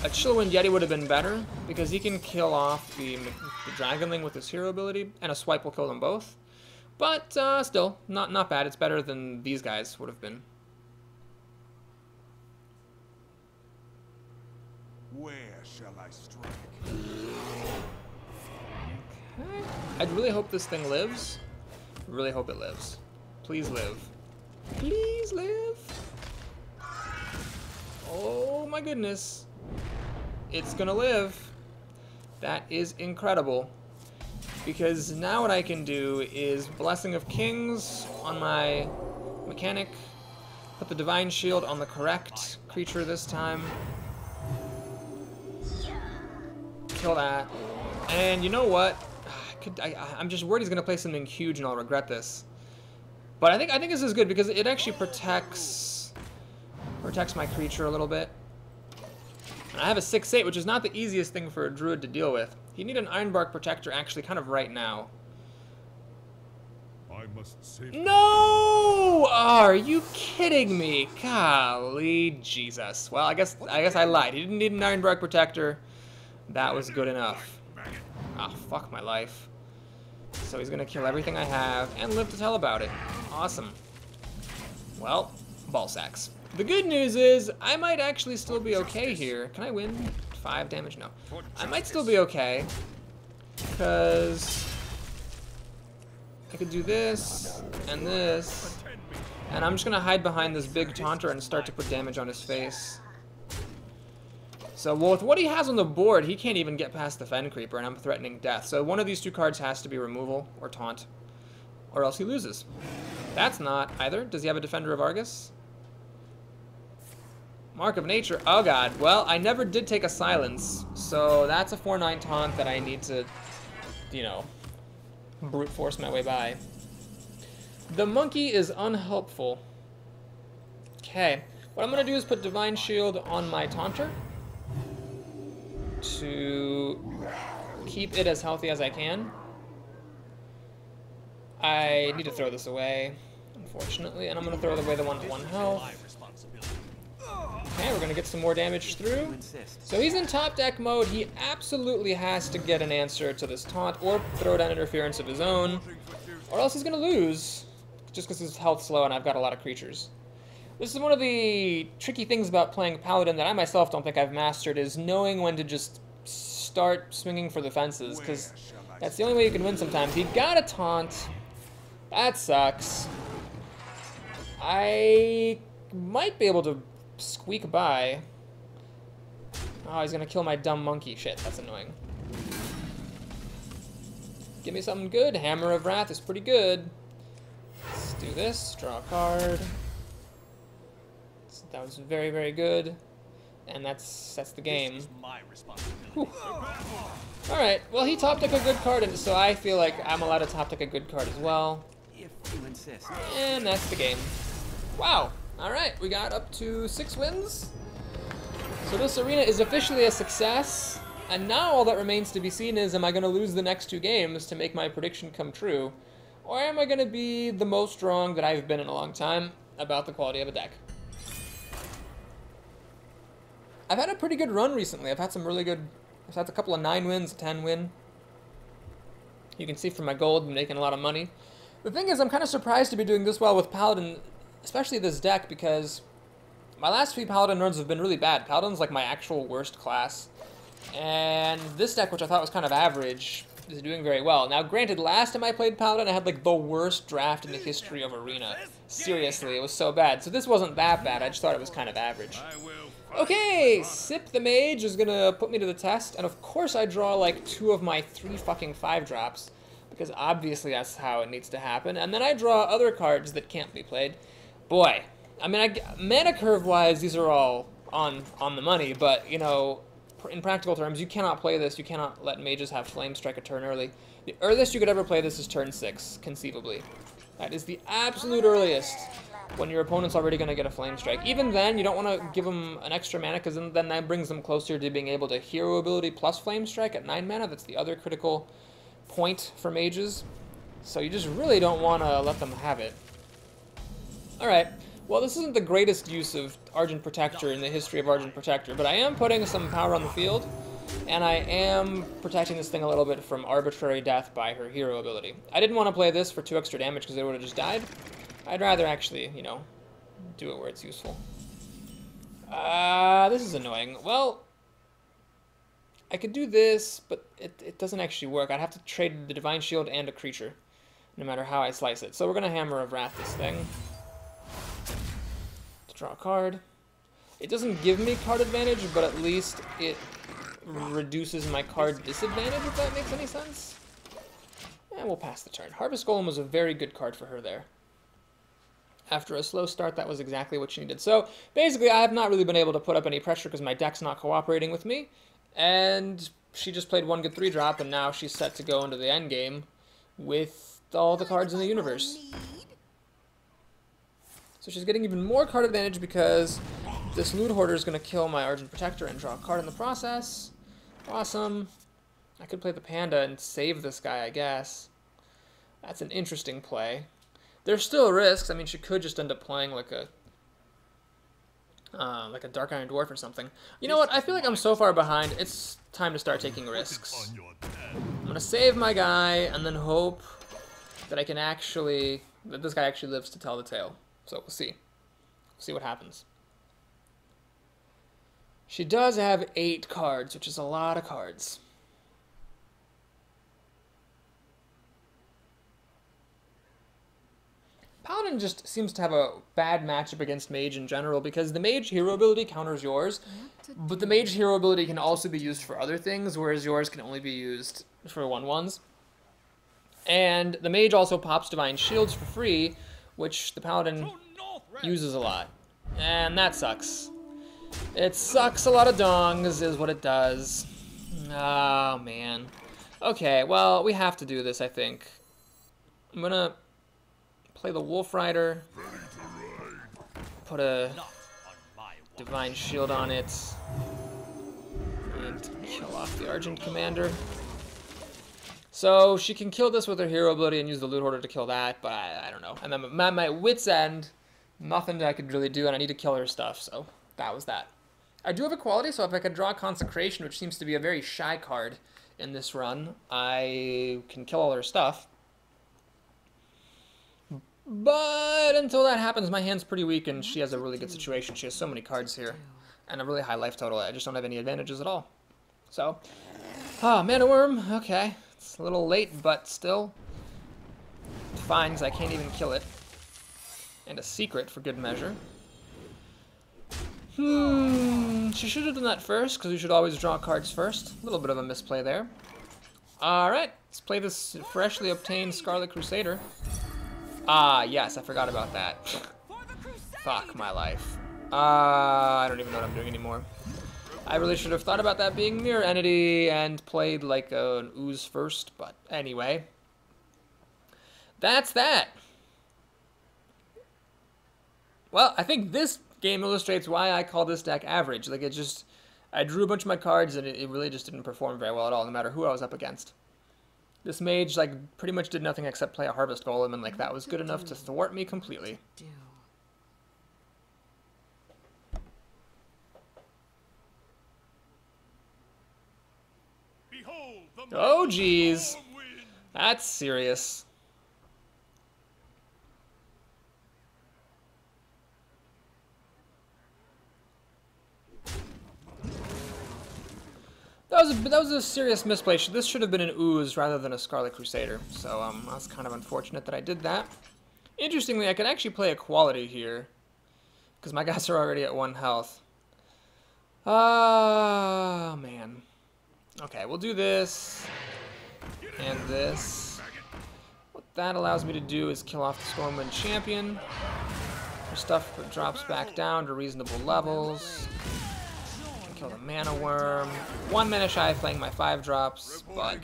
A Chillwind Yeti would have been better because he can kill off the Dragonling with his hero ability, and a swipe will kill them both. But still, not bad. It's better than these guys would have been. Where shall I strike? Okay. I'd really hope this thing lives. Really hope it lives. Please live. Please live. Oh my goodness. It's gonna live. That is incredible. Because now what I can do is Blessing of Kings on my mechanic. Put the Divine Shield on the correct creature this time. Kill that. And you know what? I'm just worried he's gonna play something huge and I'll regret this. But I think this is good because it actually protects my creature a little bit. And I have a 6/8, which is not the easiest thing for a druid to deal with. You need an Ironbark Protector actually kind of right now. I must save. No! Are you kidding me? Golly Jesus. Well, I guess I lied. He didn't need an Ironbark Protector. That was good enough. Ah, fuck my life. So he's gonna kill everything I have and live to tell about it. Awesome. Well, ball sacks. The good news is I might actually still be okay here. Can I win 5 damage? No. I might still be okay because I could do this and this, and I'm just gonna hide behind this big taunter and start to put damage on his face. So, well, with what he has on the board, he can't even get past the Fen Creeper, and I'm threatening death. So one of these 2 cards has to be removal or taunt, or else he loses. That's not either. Does he have a Defender of Argus? Mark of Nature. Oh, God. Well, I never did take a Silence, so that's a 4/9 taunt that I need to, you know, brute force my way by. The monkey is unhelpful. Okay. What I'm going to do is put Divine Shield on my taunter to keep it as healthy as I can. I need to throw this away, unfortunately, and I'm going to throw away the one at 1 health. Okay, we're going to get some more damage through. So he's in top deck mode. He absolutely has to get an answer to this taunt or throw down interference of his own, or else he's going to lose, just because his health's low and I've got a lot of creatures. This is one of the tricky things about playing Paladin that I myself don't think I've mastered, is knowing when to just start swinging for the fences, because that's the only way you can win sometimes. He got a taunt. That sucks. I might be able to squeak by. Oh, he's gonna kill my dumb monkey. Shit, that's annoying. Give me something good. Hammer of Wrath is pretty good. Let's do this. Draw a card. That was very, very good, and that's the game. All right, well, he top decked a good card, and so I feel like I'm allowed to top deck a good card as well. If you insist. And that's the game. Wow. All right, we got up to 6 wins. So this arena is officially a success. And now all that remains to be seen is, am I going to lose the next 2 games to make my prediction come true? Or am I going to be the most wrong that I've been in a long time about the quality of a deck? I've had a pretty good run recently. I've had some really good... I've had a couple of 9 wins, a 10 win. You can see from my gold, I'm making a lot of money. The thing is, I'm kind of surprised to be doing this well with Paladin, especially this deck, because my last few Paladin runs have been really bad. Paladin's like my actual worst class. And this deck, which I thought was kind of average, is doing very well. Now, granted, last time I played Paladin, I had like the worst draft in the history of Arena. Seriously, it was so bad. So this wasn't that bad, I just thought it was kind of average. Okay, Sip the Mage is gonna put me to the test, and of course I draw like 2 of my 3 fucking 5 drops, because obviously that's how it needs to happen, and then I draw other cards that can't be played. Boy, I mean, mana curve-wise, these are all on the money, but, you know, in practical terms, you cannot play this, you cannot let mages have Flame Strike a turn early. The earliest you could ever play this is turn 6, conceivably. That is the absolute earliest, when your opponent's already going to get a Flame Strike. Even then, you don't want to give them an extra mana, because then that brings them closer to being able to hero ability plus Flame Strike at 9 mana. That's the other critical point for mages. So you just really don't want to let them have it. Alright, well, this isn't the greatest use of Argent Protector in the history of Argent Protector, but I am putting some power on the field, and I am protecting this thing a little bit from arbitrary death by her hero ability. I didn't want to play this for 2 extra damage because it would have just died. I'd rather actually, you know, do it where it's useful. This is annoying. Well, I could do this, but it doesn't actually work. I'd have to trade the Divine Shield and a creature, no matter how I slice it. So we're going to Hammer of Wrath this thing. To draw a card. It doesn't give me card advantage, but at least it reduces my card disadvantage, if that makes any sense. And we'll pass the turn. Harvest Golem was a very good card for her there. After a slow start, that was exactly what she needed. So, basically, I have not really been able to put up any pressure because my deck's not cooperating with me. And she just played 1 good 3-drop, and now she's set to go into the endgame with all the cards in the universe. So she's getting even more card advantage because this Loot Hoarder is going to kill my Argent Protector and draw a card in the process. Awesome. I could play the Panda and save this guy, I guess. That's an interesting play. There's still risks. I mean, she could just end up playing like a Dark Iron Dwarf or something. You know what? I feel like I'm so far behind. It's time to start taking risks. I'm gonna save my guy and then hope that that this guy actually lives to tell the tale. So we'll see. We'll see what happens. She does have 8 cards, which is a lot of cards. Paladin just seems to have a bad matchup against Mage in general because the Mage hero ability counters yours, but the Mage hero ability can also be used for other things, whereas yours can only be used for 1/1s. And the Mage also pops Divine Shields for free, which the Paladin uses a lot. And that sucks. It sucks a lot of dongs, is what it does. Oh, man. Okay, well, we have to do this, I think. I'm gonna play the Wolf Rider, put a Divine Shield on it, and kill off the Argent Commander. So she can kill this with her hero ability and use the Loot Hoarder to kill that, but I don't know. And then at my wit's end, nothing that I could really do, and I need to kill her stuff, so that was that. I do have equality, so if I could draw Consecration, which seems to be a very shy card in this run, I can kill all her stuff. But until that happens, my hand's pretty weak, and she has a really good situation. She has so many cards here, and a really high life total. I just don't have any advantages at all. So, Mana Worm, okay. It's a little late, but still. It's fine, because I can't even kill it. And a Secret, for good measure. She should have done that first, because we should always draw cards first. A little bit of a misplay there. Alright, let's play this freshly obtained Scarlet Crusader. Ah, yes, I forgot about that. Fuck my life. I don't even know what I'm doing anymore. I really should have thought about that being Mirror Entity and played like an Ooze first, but anyway. That's that. Well, I think this game illustrates why I call this deck average. Like, it just... I drew a bunch of my cards, and it really just didn't perform very well at all, no matter who I was up against. This mage, like, pretty much did nothing except play a Harvest Golem, and, like, that was good enough to thwart me completely. Oh, jeez. That's serious. That was a serious misplay. This should have been an Ooze rather than a Scarlet Crusader. So that's kind of unfortunate that I did that. Interestingly, I could actually play Equality here, because my guys are already at 1 health. Ah, man. Okay, we'll do this and this. What that allows me to do is kill off the Stormwind Champion. Her stuff drops back down to reasonable levels. Kill the Mana Worm. 1 mana shy of playing my 5 drops, but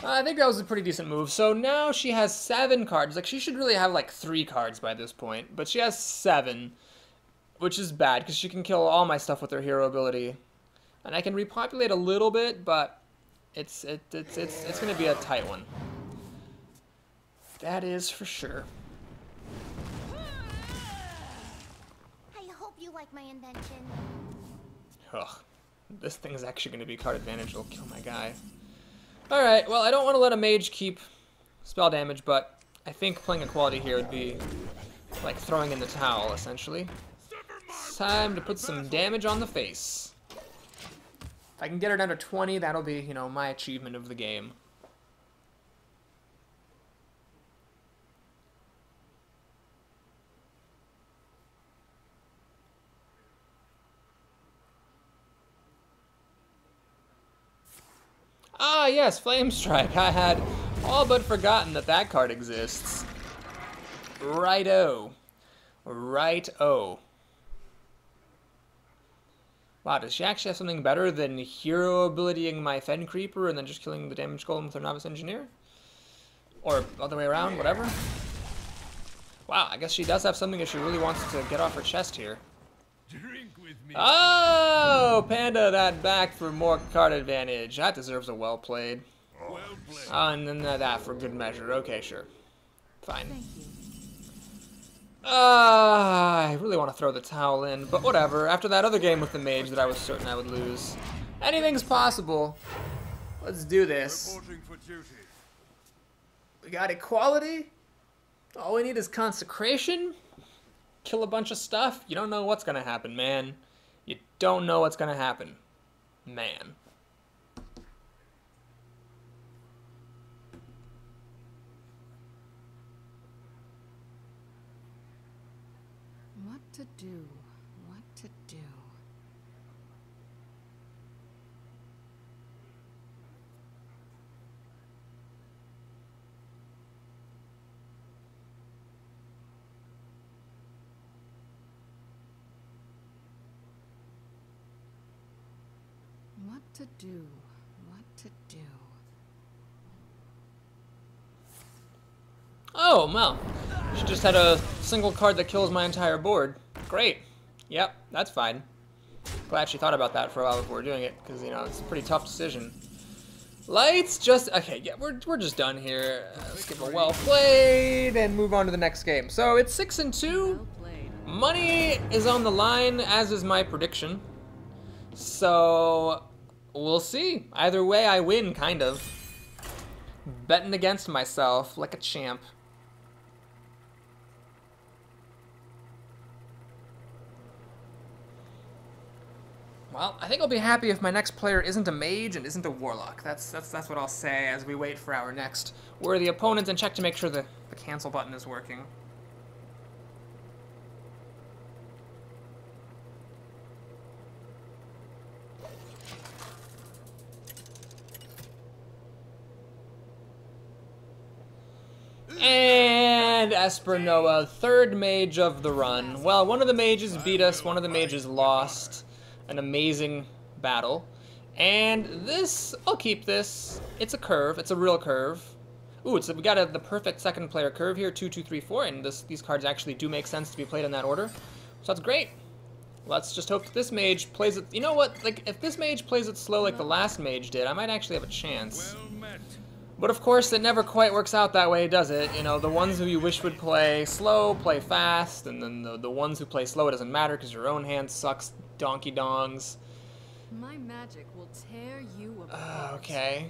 I think that was a pretty decent move. So now she has 7 cards. Like, she should really have like 3 cards by this point, but she has 7, which is bad because she can kill all my stuff with her hero ability. And I can repopulate a little bit, but it's going to be a tight one. That is for sure. I hope you like my invention. Ugh. This thing's actually going to be card advantage. It'll kill my guy. Alright, well, I don't want to let a mage keep spell damage, but I think playing Equality here would be like throwing in the towel, essentially. It's time to put some damage on the face. If I can get her down to 20, that'll be, you know, my achievement of the game. Ah, yes, Flame Strike. I had all but forgotten that that card exists. Righto. Right-o. Wow, does she actually have something better than hero abilitying my Fen Creeper and then just killing the damage golem with her Novice Engineer? Or other way around, whatever? Wow, I guess she does have something if she really wants to get off her chest here. Drink with me. Oh, Panda that back for more card advantage. That deserves a well played. Well played. And then that for good measure. Okay, sure. Fine. Thank you. I really want to throw the towel in, but whatever. After that other game with the mage that I was certain I would lose. Anything's possible. Let's do this. Reporting for duty. We got Equality. All we need is Consecration. Kill a bunch of stuff. You don't know what's gonna happen, man. You don't know what's gonna happen, man. What to do? What to do? What to do? What to do? Oh, well. She just had a single card that kills my entire board. Great. Yep, that's fine. Glad she thought about that for a while before doing it, because, you know, it's a pretty tough decision. Lights just... Okay, yeah, we're just done here. Let's give a well played and move on to the next game. So it's 6-2. Well played. Money is on the line, as is my prediction. So we'll see. Either way, I win, kind of. Betting against myself like a champ. Well, I think I'll be happy if my next player isn't a mage and isn't a warlock. That's what I'll say as we wait for our next worthy opponent and check to make sure the cancel button is working. And Espernoa, third mage of the run. Well, one of the mages beat us, one of the mages lost. An amazing battle. And this, I'll keep this. It's a curve, it's a real curve. Ooh, we got the perfect second player curve here, 2, 2, 3, 4, and these cards actually do make sense to be played in that order. So that's great. Let's just hope that this mage plays it. You know what? Like, if this mage plays it slow like the last mage did, I might actually have a chance. Well met. But of course, it never quite works out that way, does it? You know, the ones who you wish would play slow, play fast, and then the ones who play slow, it doesn't matter because your own hand sucks donkey dongs. My magic will tear you apart. Okay.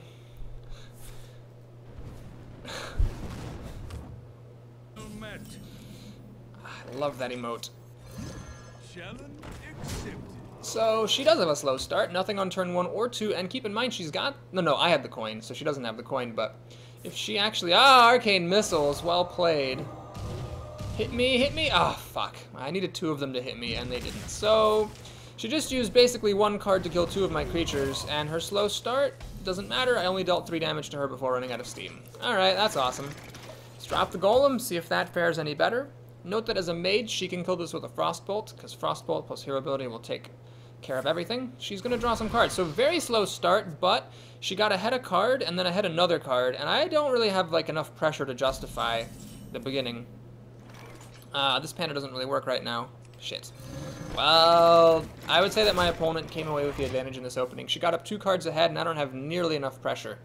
Well met. I love that emote. Challenge accepted. So she does have a slow start, nothing on turn 1 or 2, and keep in mind she's got... No, I had the coin, so she doesn't have the coin, but if she actually... Arcane Missiles, well played. Hit me, hit me. Fuck. I needed 2 of them to hit me, and they didn't. So she just used basically 1 card to kill 2 of my creatures, and her slow start doesn't matter. I only dealt 3 damage to her before running out of steam. Alright, that's awesome. Let's drop the Golem, see if that fares any better. Note that as a mage, she can kill this with a Frostbolt, because Frostbolt plus hero ability will take care of everything. She's going to draw some cards. So very slow start, but she got ahead a card and then ahead another card, and I don't really have like enough pressure to justify the beginning. This panda doesn't really work right now. Shit. Well, I would say that my opponent came away with the advantage in this opening. She got up 2 cards ahead, and I don't have nearly enough pressure.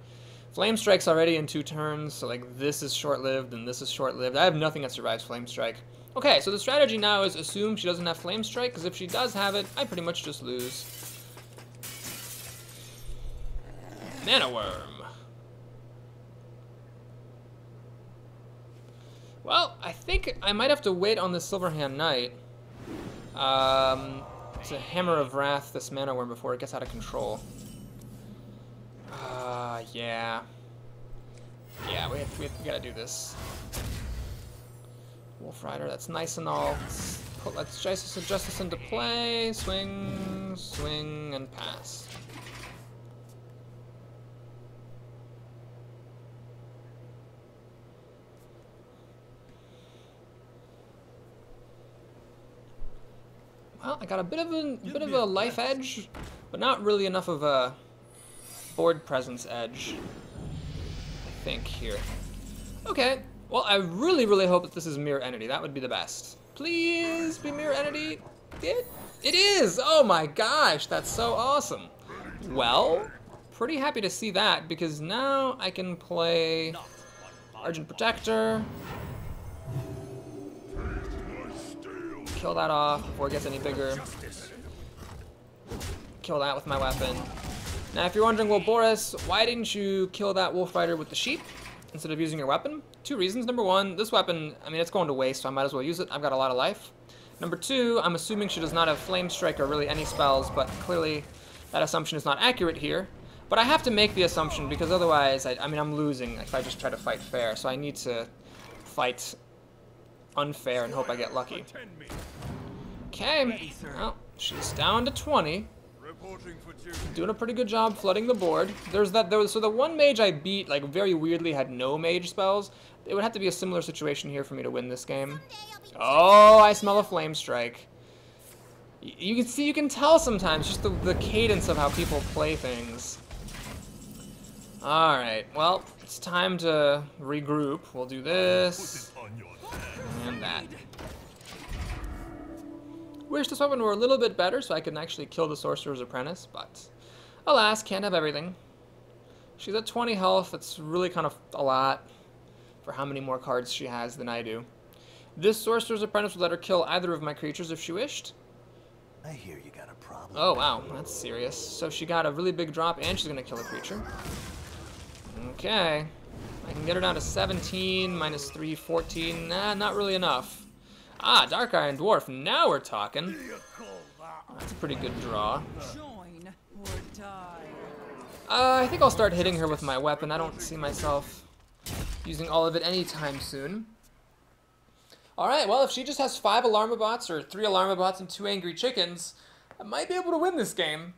Flame Strike's already in 2 turns, so like this is short-lived and this is short-lived. I have nothing that survives Flame Strike. Okay, so the strategy now is assume she doesn't have Flame Strike, because if she does have it, I pretty much just lose. Mana Worm. Well, I think I might have to wait on the Silverhand Knight. It's a Hammer of Wrath, this Mana Worm, before it gets out of control. Yeah. Yeah, we gotta do this. Wolf Rider, that's nice and all. Let's adjust this into play. Swing, swing, and pass. Well, I got a bit of a life edge, but not really enough of a board presence edge, I think, here. Okay, well, I really, really hope that this is Mirror Entity. That would be the best. Please be Mirror Entity. It is! Oh my gosh, that's so awesome. Well, pretty happy to see that, because now I can play Argent Protector. Kill that off before it gets any bigger. Kill that with my weapon. Now, if you're wondering, well, Boris, why didn't you kill that Wolf Rider with the sheep instead of using your weapon? 2 reasons. Number 1, this weapon, I mean, it's going to waste, so I might as well use it. I've got a lot of life. Number 2, I'm assuming she does not have Flame Strike or really any spells, but clearly that assumption is not accurate here. But I have to make the assumption, because otherwise, I mean, I'm losing if I just try to fight fair, so I need to fight unfair and hope I get lucky. Okay, well, she's down to 20. Doing a pretty good job flooding the board. So the one mage I beat, like, very weirdly had no mage spells. It would have to be a similar situation here for me to win this game. Oh, I smell a Flame Strike. You can see, you can tell sometimes just the cadence of how people play things. Alright, well, it's time to regroup. We'll do this and that. Wish this weapon were a little bit better so I could actually kill the Sorcerer's Apprentice, but alas, can't have everything. She's at 20 health. It's really kind of a lot for how many more cards she has than I do. This Sorcerer's Apprentice would let her kill either of my creatures if she wished. I hear you got a problem. Oh, wow, that's serious. So she got a really big drop, and she's going to kill a creature. Okay. I can get her down to 17, minus 3, 14. Nah, not really enough. Ah, Dark Iron Dwarf, now we're talking. That's a pretty good draw. Join or die. I think I'll start hitting her with my weapon. I don't see myself using all of it anytime soon. Alright, well, if she just has 5 Alarmabots, or 3 Alarmabots and 2 Angry Chickens, I might be able to win this game.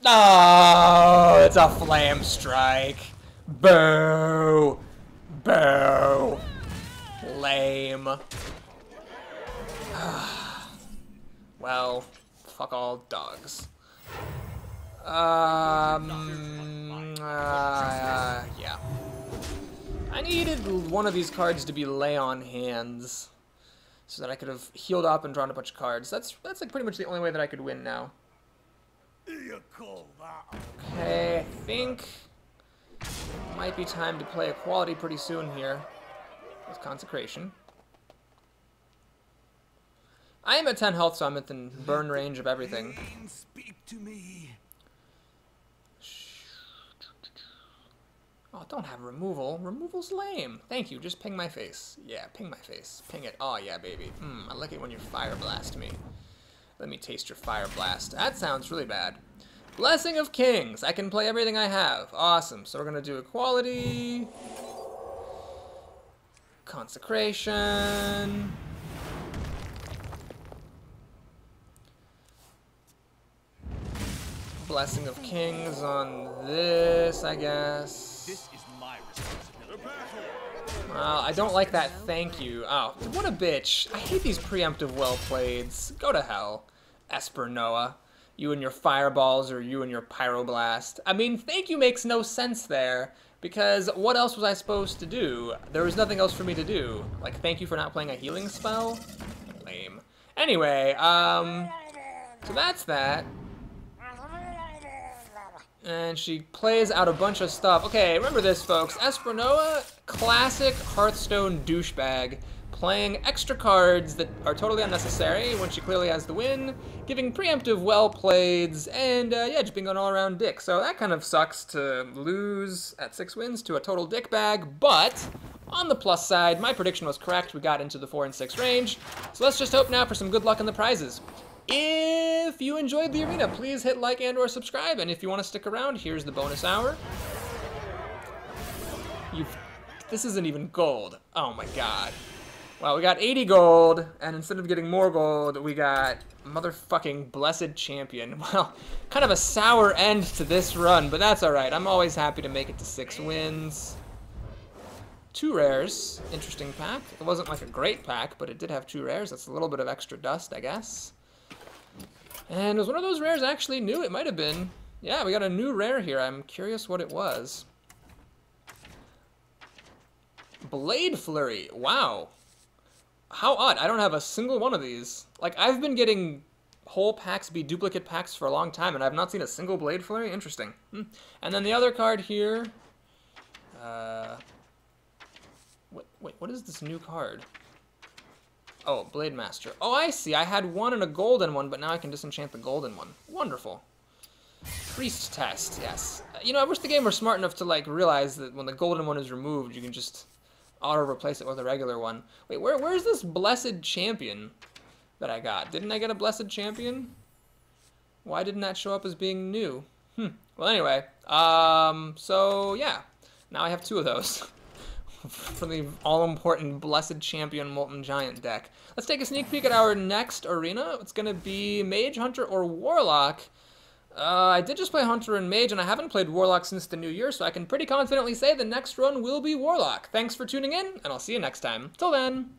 Oh, it's a Flame Strike. Boo. Boo. Lame. Well, fuck all dogs. Yeah. I needed one of these cards to be Lay on Hands. so that I could have healed up and drawn a bunch of cards. That's like pretty much the only way that I could win now. You call that? Okay, I think it might be time to play Equality pretty soon here with Consecration. I am at 10 health, so I'm within burn range of everything. Pain, speak to me. Oh, don't have removal. Removal's lame. Thank you. Just ping my face. Yeah, ping my face. Ping it. Oh, yeah, baby. I like it when you fire blast me. Let me taste your fire blast. That sounds really bad. Blessing of Kings. I can play everything I have. Awesome. So we're going to do Equality. Consecration. Blessing of Kings on this, I guess. This is my responsibility. Well, I don't like that thank you. Oh, what a bitch. I hate these preemptive well-playeds. Go to hell, Esper Noah. You and your fireballs or you and your pyroblast. I mean, thank you makes no sense there, because what else was I supposed to do? There was nothing else for me to do. Like, thank you for not playing a healing spell? Lame. Anyway, so that's that. And she plays out a bunch of stuff. Okay, remember this, folks. Esper Noah, classic Hearthstone douchebag, playing extra cards that are totally unnecessary when she clearly has the win, giving preemptive well-playeds, and yeah, just being an all-around dick. So that kind of sucks to lose at 6 wins to a total dick bag, but on the plus side, my prediction was correct. We got into the 4 and 6 range. So let's just hope now for some good luck in the prizes. If you enjoyed the arena, please hit like and or subscribe, and if you want to stick around, here's the bonus hour. This isn't even gold. Oh my god. Well, we got 80 gold, and instead of getting more gold, we got motherfucking Blessed Champion. Well, kind of a sour end to this run, but that's alright. I'm always happy to make it to 6 wins. 2 rares. Interesting pack. It wasn't like a great pack, but it did have 2 rares. That's a little bit of extra dust, I guess. And was one of those rares actually new? It might have been. Yeah, we got a new rare here. I'm curious what it was. Blade Flurry. Wow. How odd. I don't have a single one of these. Like, I've been getting whole packs be duplicate packs for a long time, and I've not seen a single Blade Flurry. Interesting. And then the other card here. Wait, what is this new card? Oh, Blade Master. Oh, I see. I had one and a golden one, but now I can disenchant the golden one. Wonderful. Priest Test, yes. You know, I wish the game were smart enough to, like, realize that when the golden one is removed, you can just auto-replace it with a regular one. Wait, where's this Blessed Champion that I got? Didn't I get a Blessed Champion? Why didn't that show up as being new? Well, anyway. So, yeah. Now I have 2 of those. For the all-important Blessed Champion Molten Giant deck. Let's take a sneak peek at our next arena. It's going to be Mage, Hunter, or Warlock. I did just play Hunter and Mage, and I haven't played Warlock since the new year, so I can pretty confidently say the next run will be Warlock. Thanks for tuning in, and I'll see you next time. Till then.